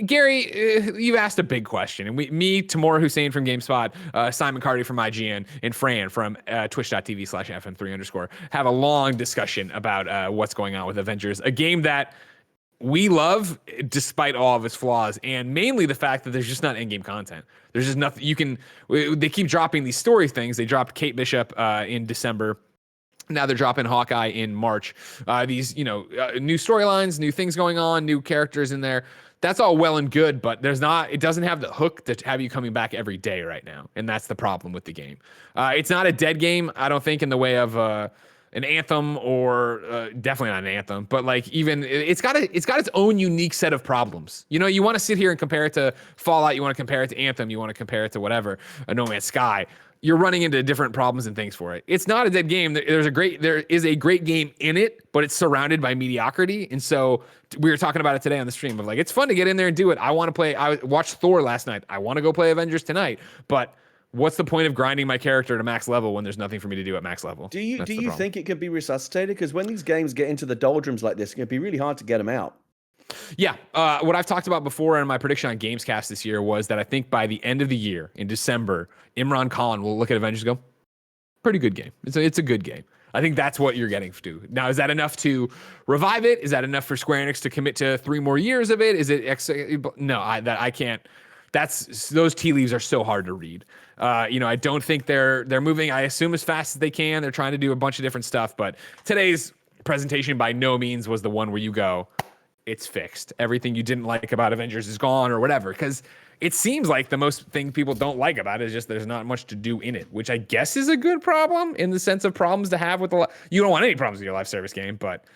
Gary, you've asked a big question, and me, Tamora Hussein from GameSpot, Simon Carty from IGN, and Fran from twitch.tv/FM3_ have a long discussion about what's going on with Avengers, a game that we love despite all of its flaws, and mainly the fact that there's just not in-game content. There's just nothing they keep dropping these story things. They dropped Kate Bishop in December. Now they're dropping Hawkeye in March. These, new storylines, new things going on, new characters in there. That's all well and good, but it doesn't have the hook to have you coming back every day right now. And that's the problem with the game. It's not a dead game, I don't think, in the way of an Anthem or definitely not an Anthem, but like even it's got its own unique set of problems. You want to sit here and compare it to Fallout. You want to compare it to Anthem. You want to compare it to whatever, a No Man's Sky. You're running into different problems and things for it. It's not a dead game. There is a great game in it, but it's surrounded by mediocrity. And so we were talking about it today on the stream of like, it's fun to get in there and do it. I want to play. I watched Thor last night. I want to go play Avengers tonight, but what's the point of grinding my character to max level when there's nothing for me to do at max level? Do you think it could be resuscitated? Because when these games get into the doldrums like this, it can be really hard to get them out. Yeah. What I've talked about before and my prediction on Gamescast this year was that I think by the end of the year, in December, Imran Khan will look at Avengers and go, pretty good game. It's a good game. I think that's what you're getting to. Now, is that enough to revive it? Is that enough for Square Enix to commit to 3 more years of it? Is it no, I can't. Those tea leaves are so hard to read. I don't think they're moving, I assume, as fast as they can. They're trying to do a bunch of different stuff, but today's presentation by no means was the one where you go, it's fixed. Everything you didn't like about Avengers is gone or whatever. Because it seems like the most thing people don't like about it is just there's not much to do in it, which I guess is a good problem in the sense of problems to have with you don't want any problems with your live service game, but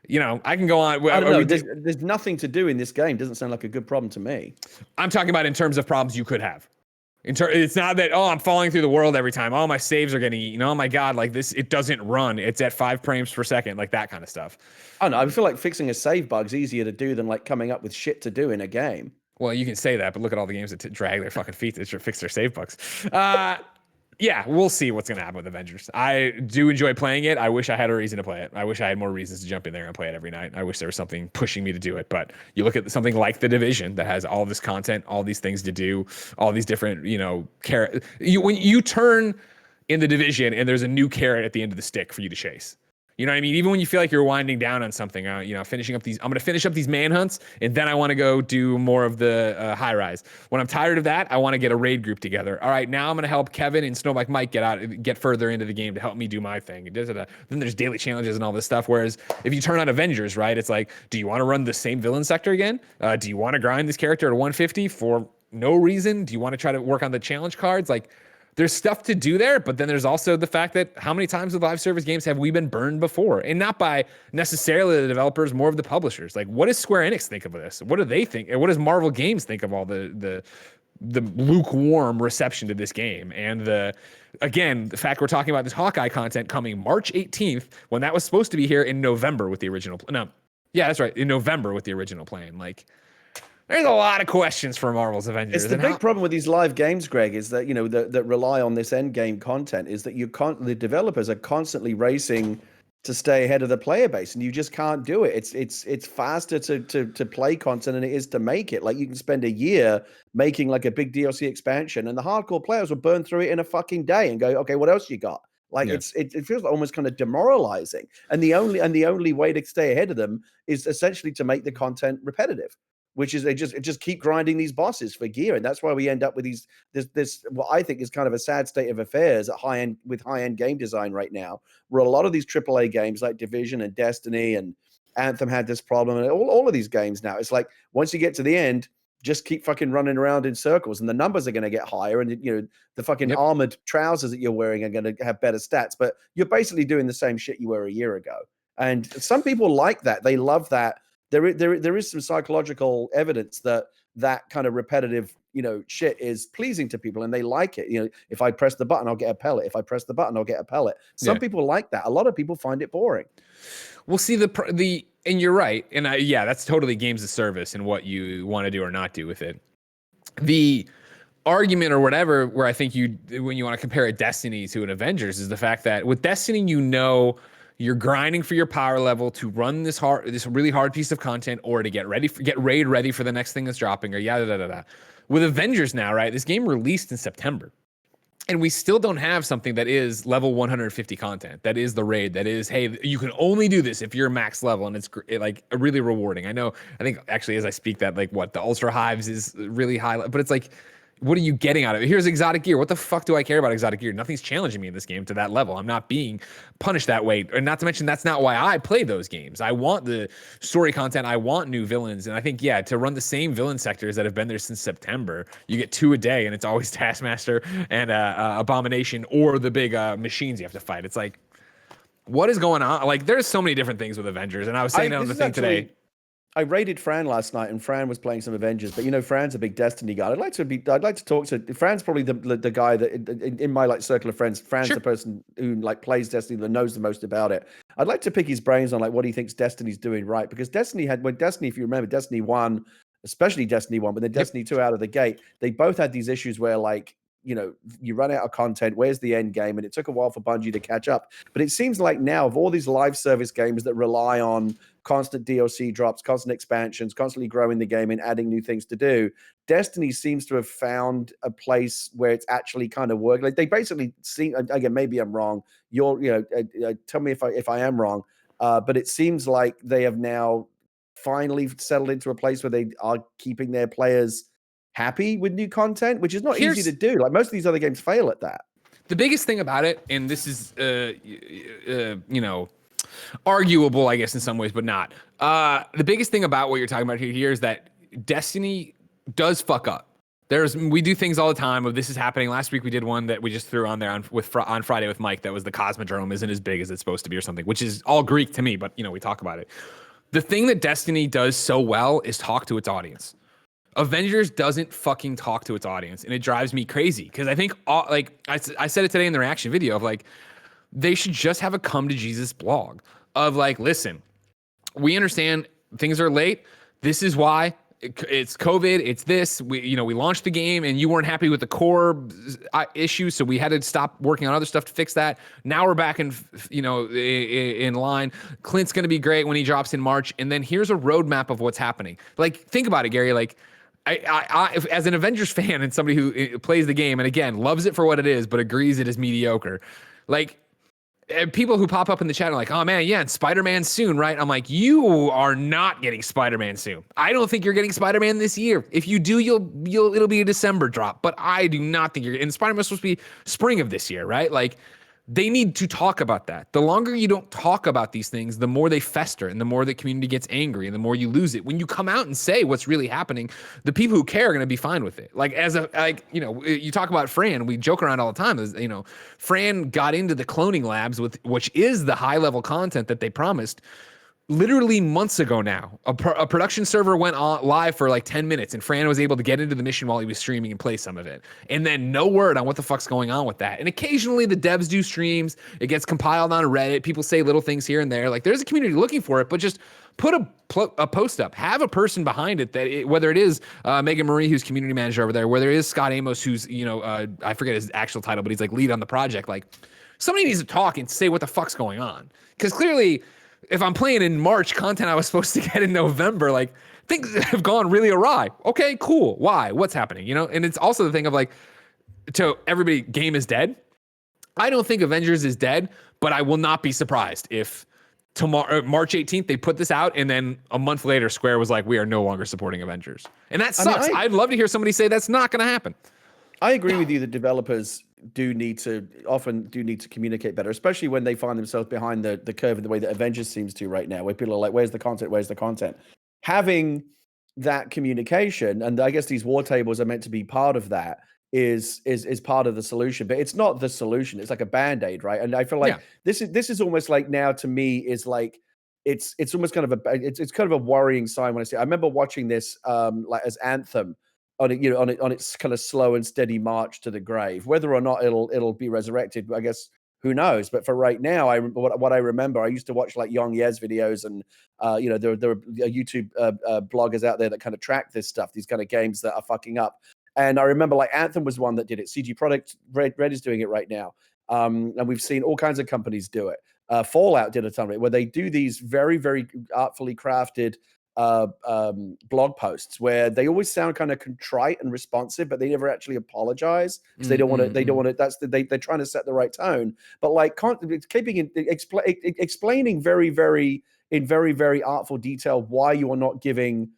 I can go on. I don't know. There's nothing to do in this game. Doesn't sound like a good problem to me. I'm talking about in terms of problems you could have. It's not that, I'm falling through the world every time. All my saves are getting eaten. Oh my God, like this, it doesn't run. It's at 5 frames per second, like that kind of stuff. I don't know. I feel like fixing a save bug's easier to do than like coming up with shit to do in a game. Well, you can say that, but look at all the games that drag their fucking feet to fix their save bugs. Yeah, we'll see what's going to happen with Avengers. I do enjoy playing it. I wish I had a reason to play it. I wish I had more reasons to jump in there and play it every night. I wish there was something pushing me to do it. But you look at something like The Division that has all this content, all these things to do, all these different, when you turn in The Division and there's a new carrot at the end of the stick for you to chase. You know what I mean? Even when you feel like you're winding down on something, finishing up these, I'm going to finish up these manhunts, and then I want to go do more of the high rise. When I'm tired of that, I want to get a raid group together. All right, now I'm going to help Kevin and Snowbike Mike get further into the game to help me do my thing. Then there's daily challenges and all this stuff. Whereas if you turn on Avengers, right, it's like, do you want to run the same villain sector again? Do you want to grind this character at 150 for no reason? Do you want to try to work on the challenge cards? Like, there's stuff to do there, but then there's also the fact that how many times with live service games have we been burned before? And not by necessarily the developers, more of the publishers. Like, what does Square Enix think of this? What do they think? And what does Marvel Games think of all the lukewarm reception to this game? And the fact we're talking about this Hawkeye content coming March 18th, when that was supposed to be here in November with the original. No, yeah, that's right. In November with the original plan. Like, there's a lot of questions for Marvel's Avengers. It's the big problem with these live games, Greg, is that that rely on this end game content is that the developers are constantly racing to stay ahead of the player base, and you just can't do it. It's faster to play content than it is to make it. Like, you can spend a year making like a big DLC expansion, and the hardcore players will burn through it in a fucking day and go, okay, what else you got? Like, yeah. It feels almost kind of demoralizing. And the only way to stay ahead of them is essentially to make the content repetitive, which is they just keep grinding these bosses for gear. And that's why we end up with this what I think is kind of a sad state of affairs at high-end game design right now, where a lot of these AAA games like Division and Destiny and Anthem had this problem, and all of these games now, it's like once you get to the end, just keep fucking running around in circles, and the numbers are going to get higher, and the fucking armored trousers that you're wearing are going to have better stats, but you're basically doing the same shit you were a year ago. And some people like that. They love that. There is some psychological evidence that kind of repetitive, shit is pleasing to people, and they like it. If I press the button, I'll get a pellet. If I press the button, I'll get a pellet. Some people like that. A lot of people find it boring. We'll see and you're right. And that's totally games of service and what you want to do or not do with it. The argument or whatever, where I think when you want to compare a Destiny to an Avengers, is the fact that with Destiny, you're grinding for your power level to run this really hard piece of content, or to get raid ready for the next thing that's dropping, or yada. With Avengers now, right? This game released in September, and we still don't have something that is level 150 content. That is the raid. That is, hey, you can only do this if you're max level, and it's like really rewarding. I think actually as I speak that the Ultra Hives is really high, but it's like, what are you getting out of it? Here's exotic gear. What the fuck do I care about exotic gear? Nothing's challenging me in this game to that level. I'm not being punished that way. And not to mention, that's not why I play those games. I want the story content. I want new villains. And I think, to run the same villain sectors that have been there since September, you get 2 a day, and it's always Taskmaster and Abomination, or the big machines you have to fight. It's like, what is going on? Like, there's so many different things with Avengers. And I was saying on the thing today. I raided Fran last night, and Fran was playing some Avengers. But Fran's a big Destiny guy. I'd like to talk to Fran's. Probably the guy that in my circle of friends. Fran's the person who plays Destiny, that knows the most about it. I'd like to pick his brains on what he thinks Destiny's doing right, because Destiny, if you remember, Destiny 1, especially Destiny 1, but then Destiny 2 out of the gate, they both had these issues where you run out of content. Where's the end game? And it took a while for Bungie to catch up. But it seems like now, of all these live service games that rely on constant DLC drops, constant expansions, constantly growing the game and adding new things to do, Destiny seems to have found a place where it's actually kind of working. Like, they basically see, again, maybe I'm wrong. Tell me if I am wrong. But it seems like they have now finally settled into a place where they are keeping their players happy with new content, which is not easy to do. Like, most of these other games fail at that. The biggest thing about it, and this is arguable, I guess, in some ways, but not. The biggest thing about what you're talking about here is that Destiny does fuck up. We do things all the time of this is happening. Last week we did one that we just threw on there on Friday with Mike. That was the Cosmodrome isn't as big as it's supposed to be or something, which is all Greek to me, but we talk about it. The thing that Destiny does so well is talk to its audience. Avengers doesn't fucking talk to its audience, and it drives me crazy, because I think I said it today in the reaction video of they should just have a come to Jesus blog of listen, we understand things are late. This is why. It's COVID. It's this. We launched the game and you weren't happy with the core issues, so we had to stop working on other stuff to fix that. Now we're back in line. Clint's going to be great when he drops in March, and then here's a roadmap of what's happening. Think about it, Gary. I as an Avengers fan and somebody who plays the game and again loves it for what it is, but agrees it is mediocre. People who pop up in the chat are like, oh man, and Spider-Man soon, right? I'm like, you are not getting Spider-Man soon. I don't think you're getting Spider-Man this year. If you do, it'll be a December drop, but I do not think and Spider-Man's supposed to be spring of this year, right? They need to talk about that. The longer you don't talk about these things, the more they fester and the more the community gets angry and the more you lose it. When you come out and say what's really happening, the people who care are going to be fine with it. You talk about Fran, we joke around all the time. Fran got into the cloning labs which is the high level content that they promised literally months ago now. A production server went live for 10 minutes and Fran was able to get into the mission while he was streaming and play some of it. And then no word on what the fuck's going on with that. And occasionally the devs do streams. It gets compiled on Reddit. People say little things here and there. There's a community looking for it, but just put a post up. Have a person behind it whether it is Megan Marie, who's community manager over there, whether it is Scott Amos, who's, I forget his actual title, but he's lead on the project. Somebody needs to talk and say what the fuck's going on. Because clearly, if I'm playing in March content I was supposed to get in November, things have gone really awry. Okay, cool. Why? What's happening? And it's also the thing of to everybody, game is dead. I don't think Avengers is dead, but I will not be surprised if tomorrow, March 18th, they put this out and then a month later Square was we are no longer supporting Avengers. And that sucks. I'd love to hear somebody say that's not going to happen. I agree with you that developers often do need to communicate better, especially when they find themselves behind the curve in the way that Avengers seems to right now, where people are like, where's the content? Having that communication, and I guess these war tables are meant to be part of that, is part of the solution, but it's not the solution. It's like a band-aid, right? And I feel like this is almost like, now to me, is like it's almost kind of it's kind of a worrying sign when I see. I remember watching this like as Anthem on it, on its kind of slow and steady march to the grave. Whether or not it'll be resurrected, I guess, who knows? But for right now, what I remember, I used to watch like Young Yez videos, and there are YouTube bloggers out there that kind of track this stuff, these kind of games that are fucking up. And I remember like Anthem was one that did it. CG Product Red is doing it right now, and we've seen all kinds of companies do it. Fallout did a ton of it, where they do these very, very artfully crafted blog posts where they always sound kind of contrite and responsive, but they never actually apologize because they don't want to. They don't want to. They're trying to set the right tone, but like explaining very, very in very, very artful detail why you are not giving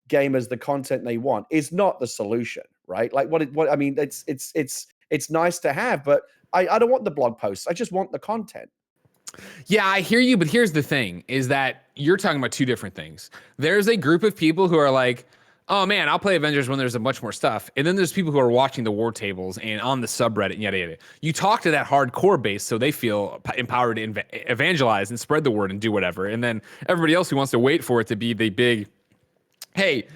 gamers the content they want is not the solution, right? Like what I mean, it's nice to have, but I don't want the blog posts. I just want the content. Yeah, I hear you, but here's the thing, is that you're talking about two different things. There's a group of people who are like, oh man, I'll play Avengers when there's a bunch more stuff. And then there's people who are watching the war tables and on the subreddit and yada yada. You talk to that hardcore base so they feel empowered to evangelize and spread the word and do whatever. And then everybody else who wants to wait for it to be the big, hey,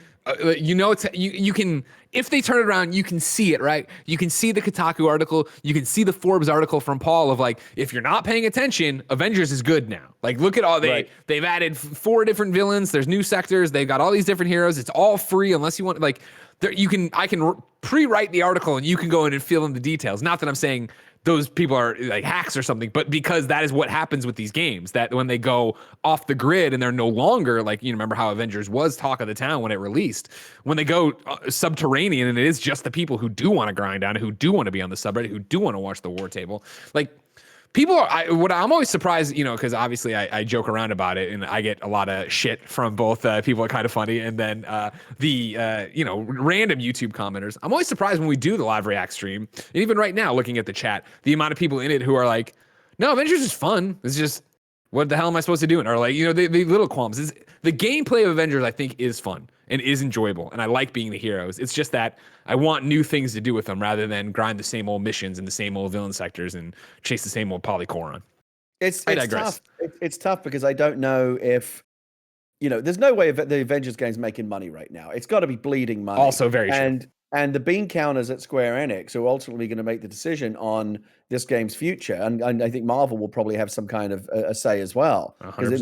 you can, if they turn it around, you can see it, right? You can see the Kotaku article. You can see the Forbes article from Paul of like, if you're not paying attention, Avengers is good now. Like, look at all they've added 4 different villains. There's new sectors. They've got all these different heroes. It's all free unless you want, like, I can pre-write the article and you can go in and fill in the details. Not that I'm saying those people are like hacks or something, but because that is what happens with these games, that when they go off the grid and they're no longer like, remember how Avengers was talk of the town when it released, when they go subterranean and it is just the people who do want to grind on it, who do want to be on the subreddit, who do want to watch the war table. Like, people are, I'm always surprised, because obviously I joke around about it and I get a lot of shit from both people are kind of funny and then the random YouTube commenters. I'm always surprised when we do the live react stream, and even right now looking at the chat, the amount of people in it who are like, no, Avengers is fun. It's just, what the hell am I supposed to do? Or like, the little qualms. The gameplay of Avengers, I think, is fun and is enjoyable, and I like being the heroes. It's just that I want new things to do with them rather than grind the same old missions and the same old villain sectors and chase the same old polycoron. It's tough. It's tough because I don't know if, there's no way the Avengers game's making money right now. It's got to be bleeding money. Also very true. And the bean counters at Square Enix are ultimately going to make the decision on this game's future, and I think Marvel will probably have some kind of a say as well, because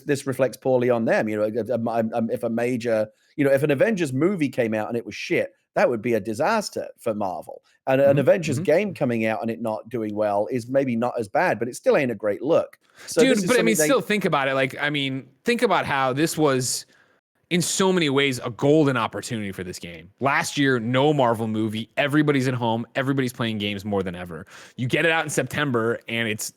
this reflects poorly on them. If a major, if an Avengers movie came out and it was shit, that would be a disaster for Marvel. And an Avengers game coming out and it not doing well is maybe not as bad, but it still ain't a great look. So dude, but I mean, still think about it. Like, I mean, think about how this was, in so many ways, a golden opportunity for this game. Last year, no Marvel movie. Everybody's at home. Everybody's playing games more than ever. You get it out in September, and it's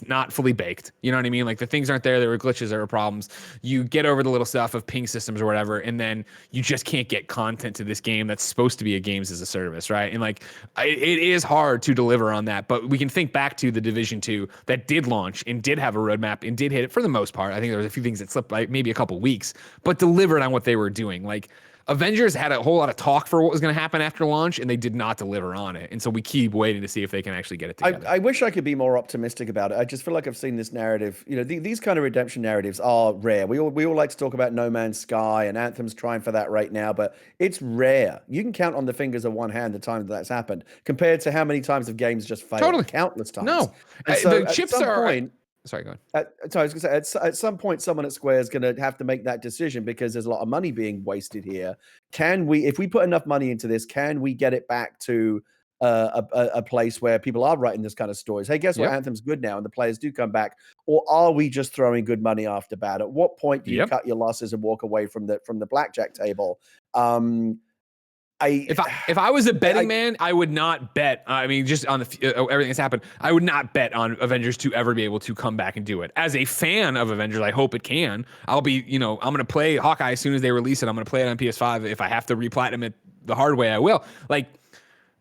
not fully baked. You know what I mean? Like, the things aren't there. There were glitches. There were problems. You get over the little stuff of ping systems or whatever, and then you just can't get content to this game that's supposed to be a games as a service, right? And like, it is hard to deliver on that. But we can think back to the Division 2 that did launch and did have a roadmap and did hit it for the most part. I think there was a few things that slipped by maybe a couple weeks, but delivered on what they were doing. Like, Avengers had a whole lot of talk for what was going to happen after launch, and they did not deliver on it. And so we keep waiting to see if they can actually get it together. I wish I could be more optimistic about it. I just feel like I've seen this narrative. These kind of redemption narratives are rare. We all like to talk about No Man's Sky, and Anthem's trying for that right now, but it's rare. You can count on the fingers of one hand the time that's happened, compared to how many times have games just failed. Totally. Countless times. No. And so the chips are... Sorry, go ahead. So I was going to say, at some point, someone at Square is going to have to make that decision, because there's a lot of money being wasted here. If we put enough money into this, can we get it back to a place where people are writing this kind of stories? Hey, guess what? Anthem's good now, and the players do come back. Or are we just throwing good money after bad? At what point do you cut your losses and walk away from the blackjack table? If I was a betting man, I would not bet. I mean, just on everything that's happened, I would not bet on Avengers to ever be able to come back and do it. As a fan of Avengers, I hope it can. I'll be, I'm going to play Hawkeye as soon as they release it. I'm going to play it on PS5. If I have to replatinum it the hard way, I will. Like,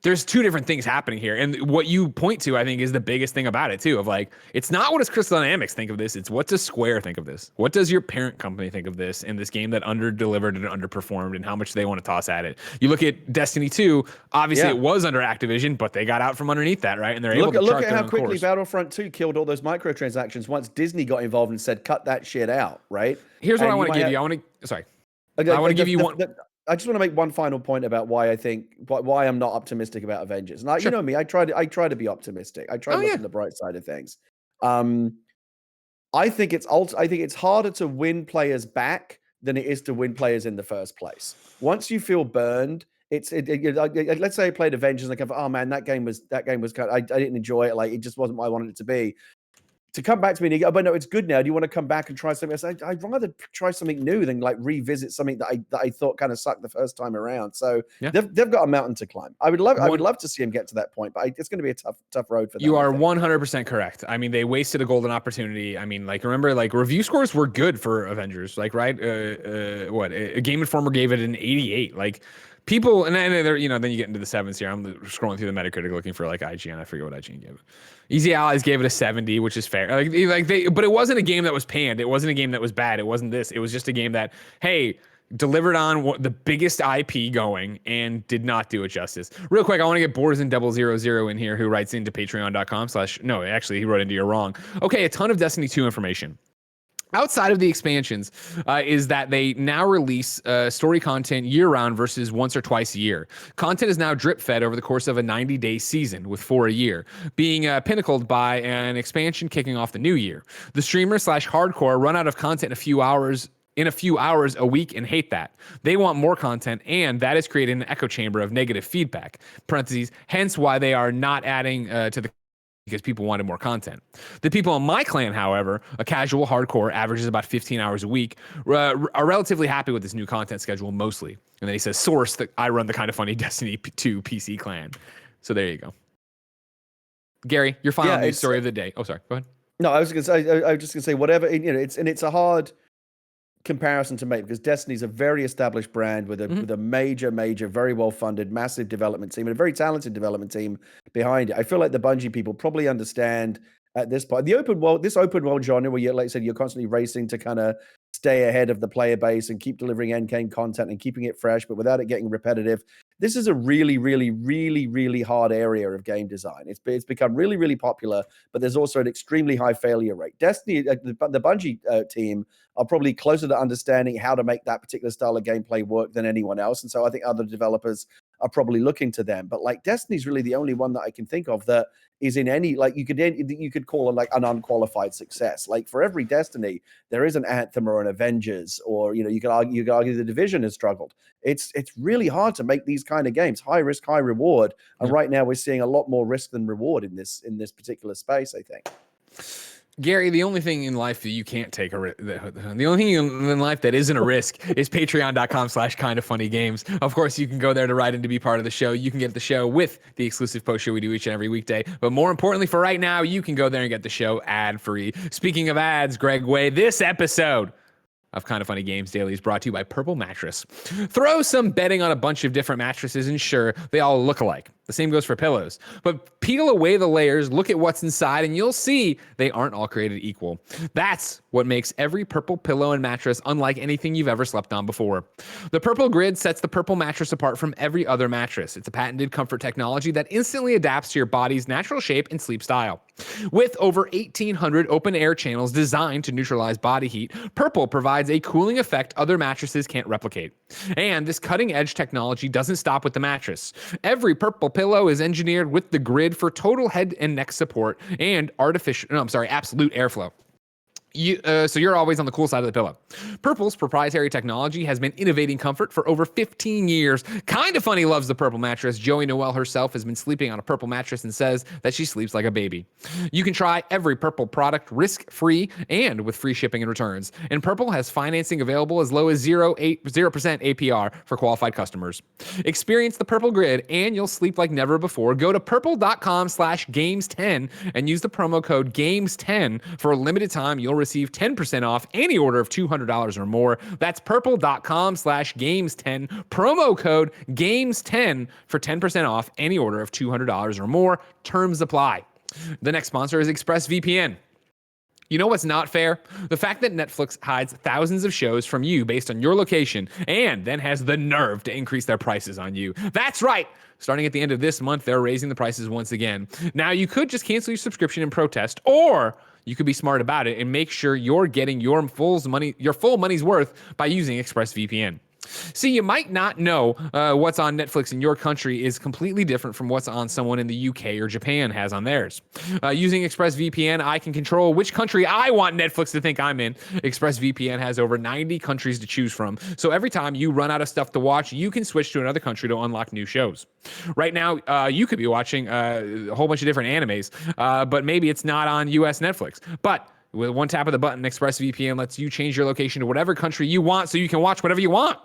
there's two different things happening here. And what you point to, I think, is the biggest thing about it too, of like, it's not what does Crystal Dynamics think of this, it's what does Square think of this? What does your parent company think of this in this game that under-delivered and underperformed, and how much they want to toss at it? You look at Destiny 2, obviously it was under Activision, but they got out from underneath that, right? And they're able to look chart at their how own quickly course. Battlefront 2 killed all those microtransactions once Disney got involved and said, cut that shit out, right? Here's what And I want to give you. I want to give you one. I just want to make one final point about why I'm not optimistic about Avengers. And you know me, I try to be optimistic. I try to look at the bright side of things. I think it's harder to win players back than it is to win players in the first place. Once you feel burned, let's say I played Avengers and I go, oh man, that game was kind of, I didn't enjoy it. Like, it just wasn't what I wanted it to be. To come back to me and you go, oh, but no, it's good now. Do you want to come back and try something else? I'd rather try something new than like revisit something that I thought kind of sucked the first time around. So they've got a mountain to climb. I would love to see him get to that point, but it's going to be a tough road for them. You are 100% correct. I mean, they wasted a golden opportunity. I mean, like, remember, like, review scores were good for Avengers, like, right? A Game Informer gave it an 88. Like, people, and then then you get into the sevens here. I'm scrolling through the Metacritic looking for like IGN. I forget what IGN gave it. Easy Allies gave it a 70, which is fair. But it wasn't a game that was panned. It wasn't a game that was bad. It wasn't this. It was just a game that, hey, delivered on the biggest IP going and did not do it justice. Real quick, I want to get Borzen000 in here, who writes into patreon.com/ no, actually he wrote into you're wrong. Okay, a ton of Destiny 2 information. Outside of the expansions, is that they now release story content year-round versus once or twice a year. Content is now drip-fed over the course of a 90-day season, with 4 a year, being pinnacled by an expansion kicking off the new year. The streamer/hardcore run out of content in a few hours a week and hate that. They want more content, and that is creating an echo chamber of negative feedback. Parentheses, hence why they are not adding to the because people wanted more content. The people on my clan, however, a casual hardcore, averages about 15 hours a week, are relatively happy with this new content schedule mostly. And then he says, source that I run the kind of funny Destiny 2 PC clan. So there you go. Gary, your final news story of the day. Oh, sorry. Go ahead. No, I was just gonna say whatever. It's a hard comparison to make because Destiny's a very established brand with a major, very well-funded, massive development team and a very talented development team behind it. I feel like the Bungie people probably understand at this point this open world genre where like I said, you're constantly racing to kind of stay ahead of the player base and keep delivering endgame content and keeping it fresh, but without it getting repetitive. This is a really, really, really, really hard area of game design. It's become really, really popular, but there's also an extremely high failure rate. Destiny, the Bungie team are probably closer to understanding how to make that particular style of gameplay work than anyone else. And so I think other developers are probably looking to them. But like Destiny's really the only one that I can think of that is in any, like you could call it like an unqualified success. Like for every Destiny, there is an Anthem or an Avengers, or you could argue the Division has struggled. It's really hard to make these kind of games, high risk, high reward. And right now we're seeing a lot more risk than reward in this particular space, I think. Gary, the only thing in life that you can't take the only thing in life that isn't a risk is patreon.com/kindoffunnygames. Of course, you can go there to write in to be part of the show. You can get the show with the exclusive post show we do each and every weekday. But more importantly, for right now, you can go there and get the show ad free. Speaking of ads, Greg Way, this episode of Kind of Funny Games Daily is brought to you by Purple Mattress. Throw some bedding on a bunch of different mattresses and sure, they all look alike. The same goes for pillows. But peel away the layers, look at what's inside, and you'll see they aren't all created equal. That's what makes every Purple pillow and mattress unlike anything you've ever slept on before. The Purple Grid sets the Purple mattress apart from every other mattress. It's a patented comfort technology that instantly adapts to your body's natural shape and sleep style. With over 1,800 open air channels designed to neutralize body heat, Purple provides a cooling effect other mattresses can't replicate. And this cutting edge technology doesn't stop with the mattress. Every Purple pillow is engineered with the Grid for total head and neck support and absolute airflow. So you're always on the cool side of the pillow. Purple's proprietary technology has been innovating comfort for over 15 years. Kinda Funny loves the Purple mattress. Joey Noelle herself has been sleeping on a Purple mattress and says that she sleeps like a baby. You can try every Purple product risk-free and with free shipping and returns. And Purple has financing available as low as 0% APR for qualified customers. Experience the Purple Grid and you'll sleep like never before. Go to purple.com/games10 and use the promo code GAMES10 for a limited time. You'll receive 10% off any order of $200 or more. That's purple.com/games10, promo code games10 for 10% off any order of $200 or more. Terms apply. The next sponsor is ExpressVPN. You know what's not fair? The fact that Netflix hides thousands of shows from you based on your location and then has the nerve to increase their prices on you. That's right. Starting at the end of this month, they're raising the prices once again. Now, you could just cancel your subscription and protest, or you could be smart about it and make sure you're getting your full money's worth by using ExpressVPN. See, you might not know what's on Netflix in your country is completely different from what's on someone in the UK or Japan has on theirs. Using ExpressVPN, I can control which country I want Netflix to think I'm in. ExpressVPN has over 90 countries to choose from, so every time you run out of stuff to watch, you can switch to another country to unlock new shows. Right now, you could be watching a whole bunch of different animes, but maybe it's not on US Netflix. But with one tap of the button, ExpressVPN lets you change your location to whatever country you want so you can watch whatever you want.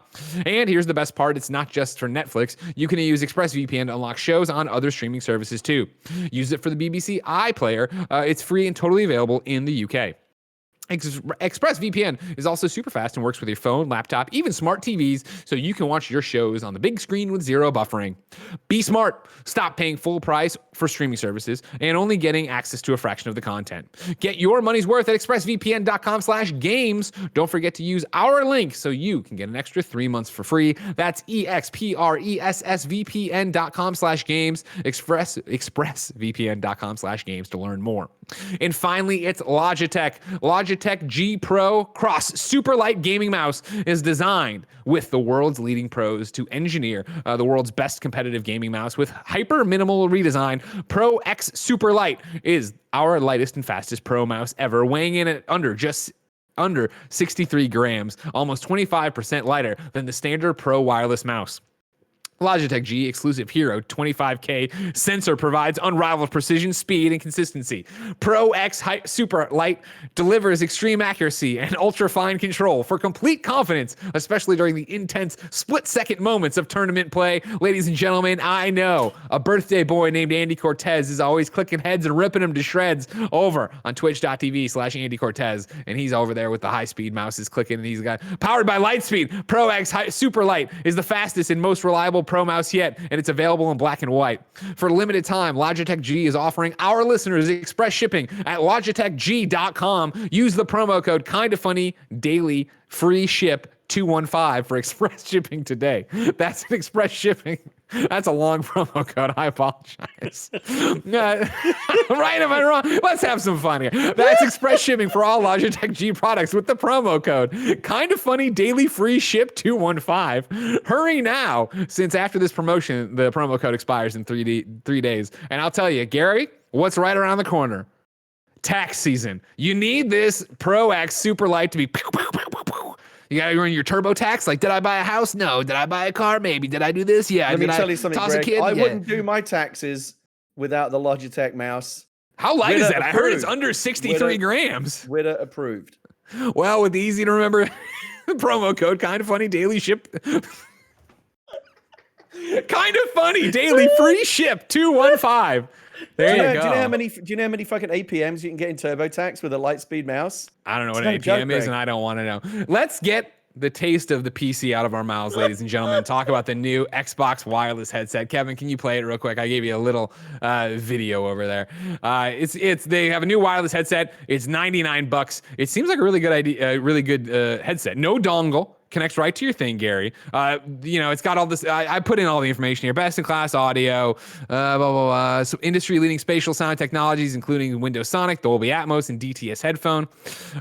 And here's the best part. It's not just for Netflix. You can use ExpressVPN to unlock shows on other streaming services too. Use it for the BBC iPlayer. It's free and totally available in the UK. ExpressVPN is also super fast and works with your phone, laptop, even smart TVs, so you can watch your shows on the big screen with zero buffering. Be smart. Stop paying full price for streaming services and only getting access to a fraction of the content. Get your money's worth at expressvpn.com/games. Don't forget to use our link so you can get an extra 3 months for free. That's expressvpn.com/games, expressvpn.com/games to learn more. And finally, it's Logitech. Logitech G Pro Cross Super Light Gaming Mouse is designed with the world's leading pros to engineer the world's best competitive gaming mouse with hyper minimal redesign. Pro X Super Light is our lightest and fastest pro mouse ever, weighing in at under 63 grams, almost 25% lighter than the standard pro wireless mouse. Logitech G Exclusive Hero 25K sensor provides unrivaled precision, speed, and consistency. Pro X Super Light delivers extreme accuracy and ultra-fine control for complete confidence, especially during the intense split-second moments of tournament play. Ladies and gentlemen, I know a birthday boy named Andy Cortez is always clicking heads and ripping them to shreds over on twitch.tv/Andy Cortez, and he's over there with the high-speed mouses clicking, and he's got powered by Lightspeed. Pro X Super Light is the fastest and most reliable pro mouse yet, and it's available in black and white. For a limited time, Logitech G is offering our listeners express shipping at logitechg.com. Use the promo code KindaFunnyDailyFreeShip 215 for express shipping today. That's an express shipping. That's a long promo code. I apologize. Right? Am I wrong? Let's have some fun here. That's express shipping for all Logitech G products with the promo code KindaFunnyDailyFreeShip 215. Hurry now, since after this promotion, the promo code expires in 3 days. And I'll tell you, Gary, what's right around the corner? Tax season. You need this Pro X Super Light to be pew, pew, pew, pew, pew. You gotta run your TurboTax. Like, did I buy a house? No. Did I buy a car? Maybe. Did I do this? Yeah. Let me tell you something, Greg. I Yeah. wouldn't do my taxes without the Logitech mouse. How light Whitta is that? I heard it's approved. under 63 grams. Whitta approved. Well, with the easy to remember promo code, Kind of Funny Daily Ship. Kind of Funny Daily Free Ship 215. There you go. Do you know how many fucking APMs you can get in TurboTax with a Lightspeed mouse? I don't know what an APM is, and I don't want to know. Let's get the taste of the PC out of our mouths, ladies and gentlemen, and talk about the new Xbox wireless headset. Kevin, can you play it real quick? I gave you a little video over there. They have a new wireless headset. It's $99. It seems like a really good idea, really good headset. No dongle. Connects right to your thing, Gary. It's got all this. I put in all the information here. Best in class audio, blah, blah, blah. So industry-leading spatial sound technologies, including Windows Sonic, Dolby Atmos, and DTS headphone.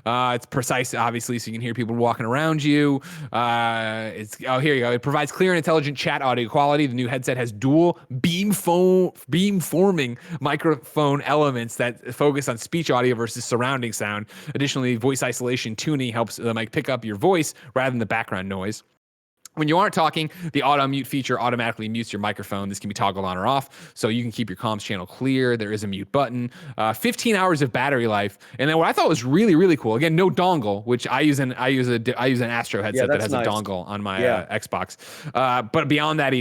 It's precise, obviously, so you can hear people walking around you. Here you go. It provides clear and intelligent chat audio quality. The new headset has dual beam-forming microphone elements that focus on speech audio versus surrounding sound. Additionally, voice isolation tuning helps the mic pick up your voice rather than the background noise. When you aren't talking, the auto mute feature automatically mutes your microphone. This can be toggled on or off, so you can keep your comms channel clear. There is a mute button. 15 hours of battery life, and then what I thought was really, really cool. Again, no dongle, which I use an Astro headset that has nice. A dongle on my Xbox. But beyond that,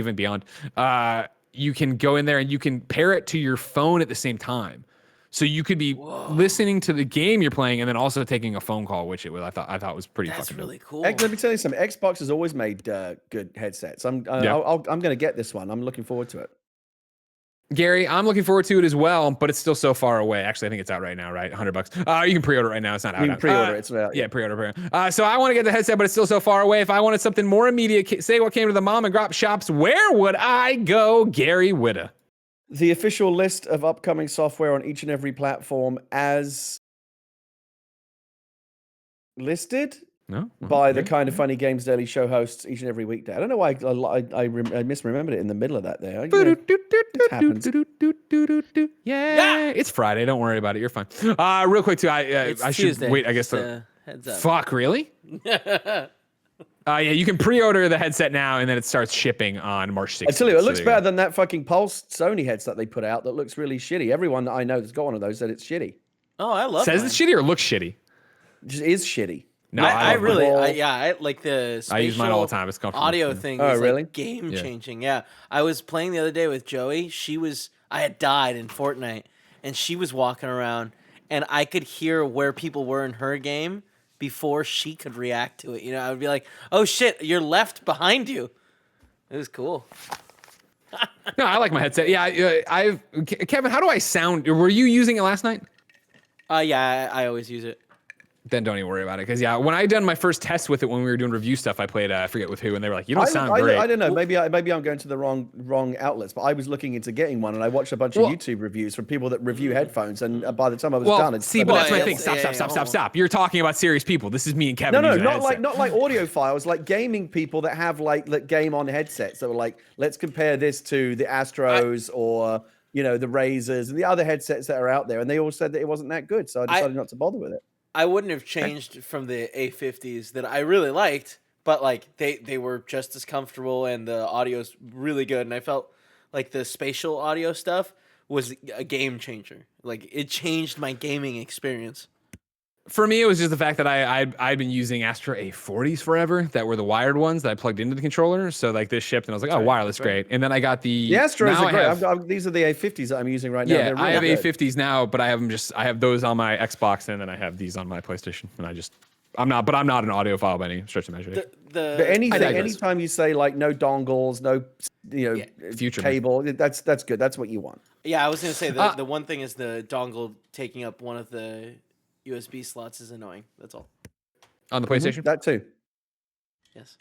you can go in there and you can pair it to your phone at the same time. So you could be listening to the game you're playing and then also taking a phone call, which I thought was pretty That's fucking really cool. Let me tell you something. Xbox has always made good headsets. I'm going to get this one. I'm looking forward to it. Gary, I'm looking forward to it as well, but it's still so far away. Actually, I think it's out right now, right? $100. You can pre-order right now. It's not out. You can pre-order. It's out. Yeah, pre-order. So I want to get the headset, but it's still so far away. If I wanted something more immediate, say what came to the mom and pop shops, where would I go, Gary Whitta? The official list of upcoming software on each and every platform as listed by the Kind of Funny Games Daily show hosts each and every weekday. I don't know why I misremembered it in the middle of that there. It happens. Yeah, it's Friday. Don't worry about it. You're fine. Real quick, too, I should Tuesday. wait, I guess. Heads up. Fuck, really? Yeah, you can pre-order the headset now, and then it starts shipping on March 16th. I tell you, it looks better than that fucking Pulse Sony headset they put out that looks really shitty. Everyone that I know that's got one of those said it's shitty. Oh, I love it. Says it's shitty or looks shitty? It just is shitty. No, I like the spatial I use mine all the time. It's comfortable. audio thing. Oh, is really? Like game changing. Yeah, I was playing the other day with Joey. I had died in Fortnite, and she was walking around, and I could hear where people were in her game before she could react to it. I would be like, "Oh shit, you're left behind you." It was cool. No, I like my headset. Yeah, Kevin, how do I sound? Were you using it last night? Yeah, I always use it. Then don't even worry about it. Because, when I done my first test with it when we were doing review stuff, I played, I forget with who, and they were like, you don't sound great. I don't know. Maybe I'm going to the wrong outlets, but I was looking into getting one, and I watched a bunch of YouTube reviews from people that review headphones, and by the time I was done, it's... See, but that's my thing. Stop. You're talking about serious people. This is me and Kevin. No, not like audiophiles, like gaming people that have that game on headsets. So like, let's compare this to the Astros or... the Razors and the other headsets that are out there, and they all said that it wasn't that good, so I decided not to bother with it. I wouldn't have changed from the A50s that I really liked, but like they were just as comfortable and the audio's really good, and I felt like the spatial audio stuff was a game changer. Like it changed my gaming experience. For me, it was just the fact that I'd been using Astro A40s forever that were the wired ones that I plugged into the controller. So like this shipped and I was like, wireless, great. And then I got the Astros are great. These are the A50s that I'm using right now. Yeah, I have A50s now, but I have those on my Xbox and then I have these on my PlayStation. And I'm not an audiophile by any stretch of imagination. But anytime you say like no dongles, no future cable, that's good. That's what you want. Yeah, I was gonna say the one thing is the dongle taking up one of the USB slots is annoying. That's all. On the PlayStation? That too. Yes.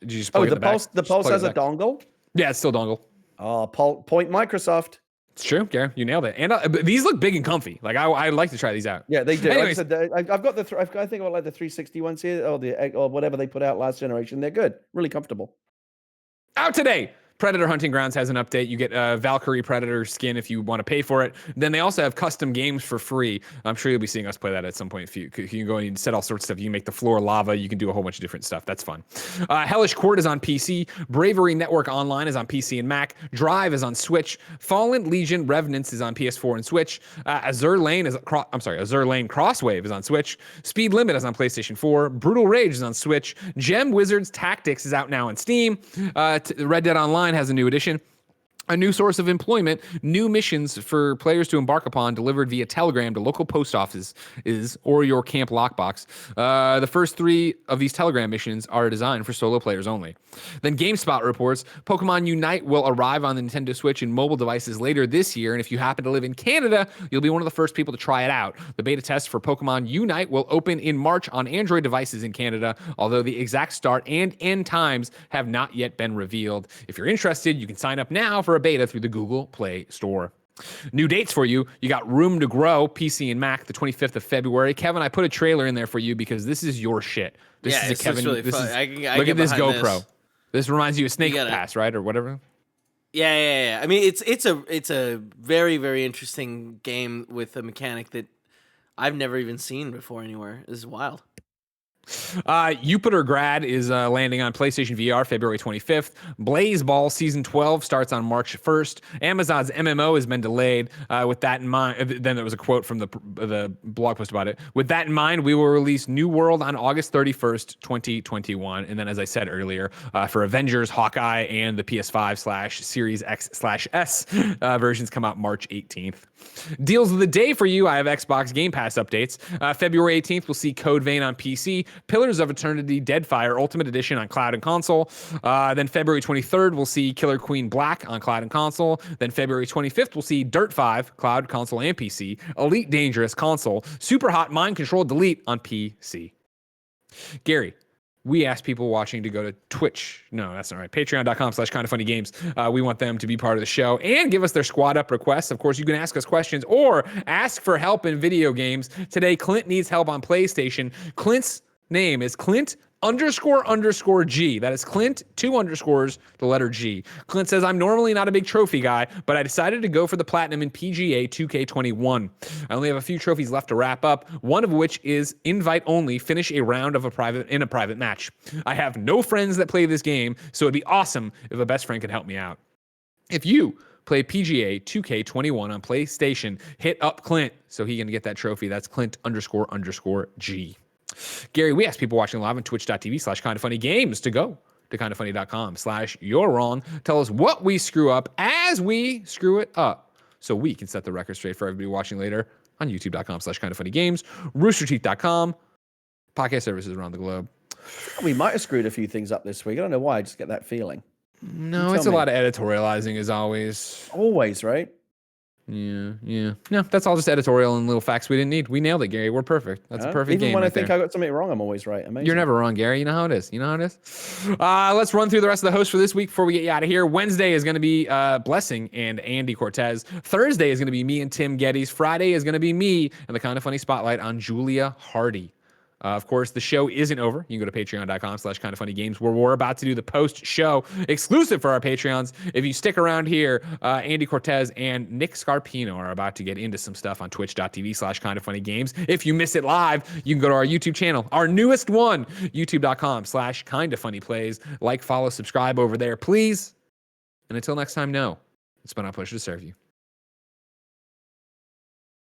Did you just plug the Pulse has a dongle? Yeah, it's still dongle. Oh, point Microsoft. It's true, Gary. You nailed it. And but these look big and comfy. Like I'd like to try these out. Yeah, they do. Anyways, like I said, I've got I think about like the 360 ones here, or whatever they put out last generation. They're good, really comfortable. Out today. Predator Hunting Grounds has an update. You get Valkyrie Predator skin if you want to pay for it. Then they also have custom games for free. I'm sure you'll be seeing us play that at some point. You can go and set all sorts of stuff. You can make the floor lava. You can do a whole bunch of different stuff. That's fun. Hellish Court is on PC. Bravery Network Online is on PC and Mac. Drive is on Switch. Fallen Legion Revenants is on PS4 and Switch. Azure Lane Crosswave is on Switch. Speed Limit is on PlayStation 4. Brutal Rage is on Switch. Gem Wizards Tactics is out now on Steam. Red Dead Online has a new edition. A new source of employment, new missions for players to embark upon delivered via telegram to local post offices or your camp lockbox. The first 3 of these telegram missions are designed for solo players only. Then GameSpot reports Pokemon Unite will arrive on the Nintendo Switch and mobile devices later this year, and if you happen to live in Canada, you'll be one of the first people to try it out. The beta test for Pokemon Unite will open in March on Android devices in Canada, although the exact start and end times have not yet been revealed. If you're interested, you can sign up now for a beta through the Google Play Store. New dates for you. You got Room to Grow, PC and Mac, the 25th of February. Kevin, I put a trailer in there for you because this is your shit. This is a Kevin. Really this fun. is, look at this GoPro. This reminds you of Snake Pass, right, or whatever. Yeah. I mean, it's a very, very interesting game with a mechanic that I've never even seen before anywhere. This is wild. Jupiter Grad is landing on PlayStation VR February 25th. Blaze Ball Season 12 starts on March 1st. Amazon's MMO has been delayed. With that in mind, then there was a quote from the blog post about it. With that in mind, we will release New World on August 31st, 2021. And then, as I said earlier, for Avengers, Hawkeye, and the PS5/Series X/S versions come out March 18th. Deals of the day for you. I have Xbox Game Pass updates. February 18th, we'll see Code Vein on PC, Pillars of Eternity Deadfire Ultimate Edition on cloud and console. Then February 23rd, we'll see Killer Queen Black on cloud and console. Then February 25th, we'll see Dirt 5, cloud, console, and PC, Elite Dangerous console, Super Hot Mind Control Delete on PC. Gary, we asked people watching to go to Twitch. No, that's not right. Patreon.com/kindoffunnygames. We want them to be part of the show and give us their squad up requests. Of course, you can ask us questions or ask for help in video games. Today, Clint needs help on PlayStation. Clint's name is Clint__G. That is Clint, 2 underscores, the letter G. Clint says, I'm normally not a big trophy guy, but I decided to go for the platinum in PGA 2K21. I only have a few trophies left to wrap up, one of which is invite only, finish a round of a private match. I have no friends that play this game, so it'd be awesome if a best friend could help me out. If you play PGA 2K21 on PlayStation, hit up Clint so he can get that trophy. That's Clint__G. Gary, we asked people watching live on twitch.tv/kindoffunnygames to go to kindoffunny.com/you're wrong. Tell us what we screw up as we screw it up so we can set the record straight for everybody watching later on youtube.com/kindoffunnygames, roosterteeth.com, podcast services around the globe. We might have screwed a few things up this week. I don't know why. I just get that feeling. No, it's a lot of editorializing as always. Always, right? Yeah. No, that's all just editorial and little facts we didn't need. We nailed it, Gary. We're perfect. That's a perfect game. Even when right I think there. I got something wrong, I'm always right. Amazing. You're never wrong, Gary. You know how it is. Let's run through the rest of the hosts for this week before we get you out of here. Wednesday is going to be Blessing and Andy Cortez. Thursday is going to be me and Tim Gettys. Friday is going to be me and the Kind of Funny Spotlight on Julia Hardy. Of course, the show isn't over. You can go to patreon.com/kindoffunnygames where we're about to do the post-show exclusive for our Patreons. If you stick around here, Andy Cortez and Nick Scarpino are about to get into some stuff on twitch.tv/kindoffunnygames. If you miss it live, you can go to our YouTube channel, our newest one, youtube.com/kindoffunnyplays. Like, follow, subscribe over there, please. And until next time, it's been our pleasure to serve you.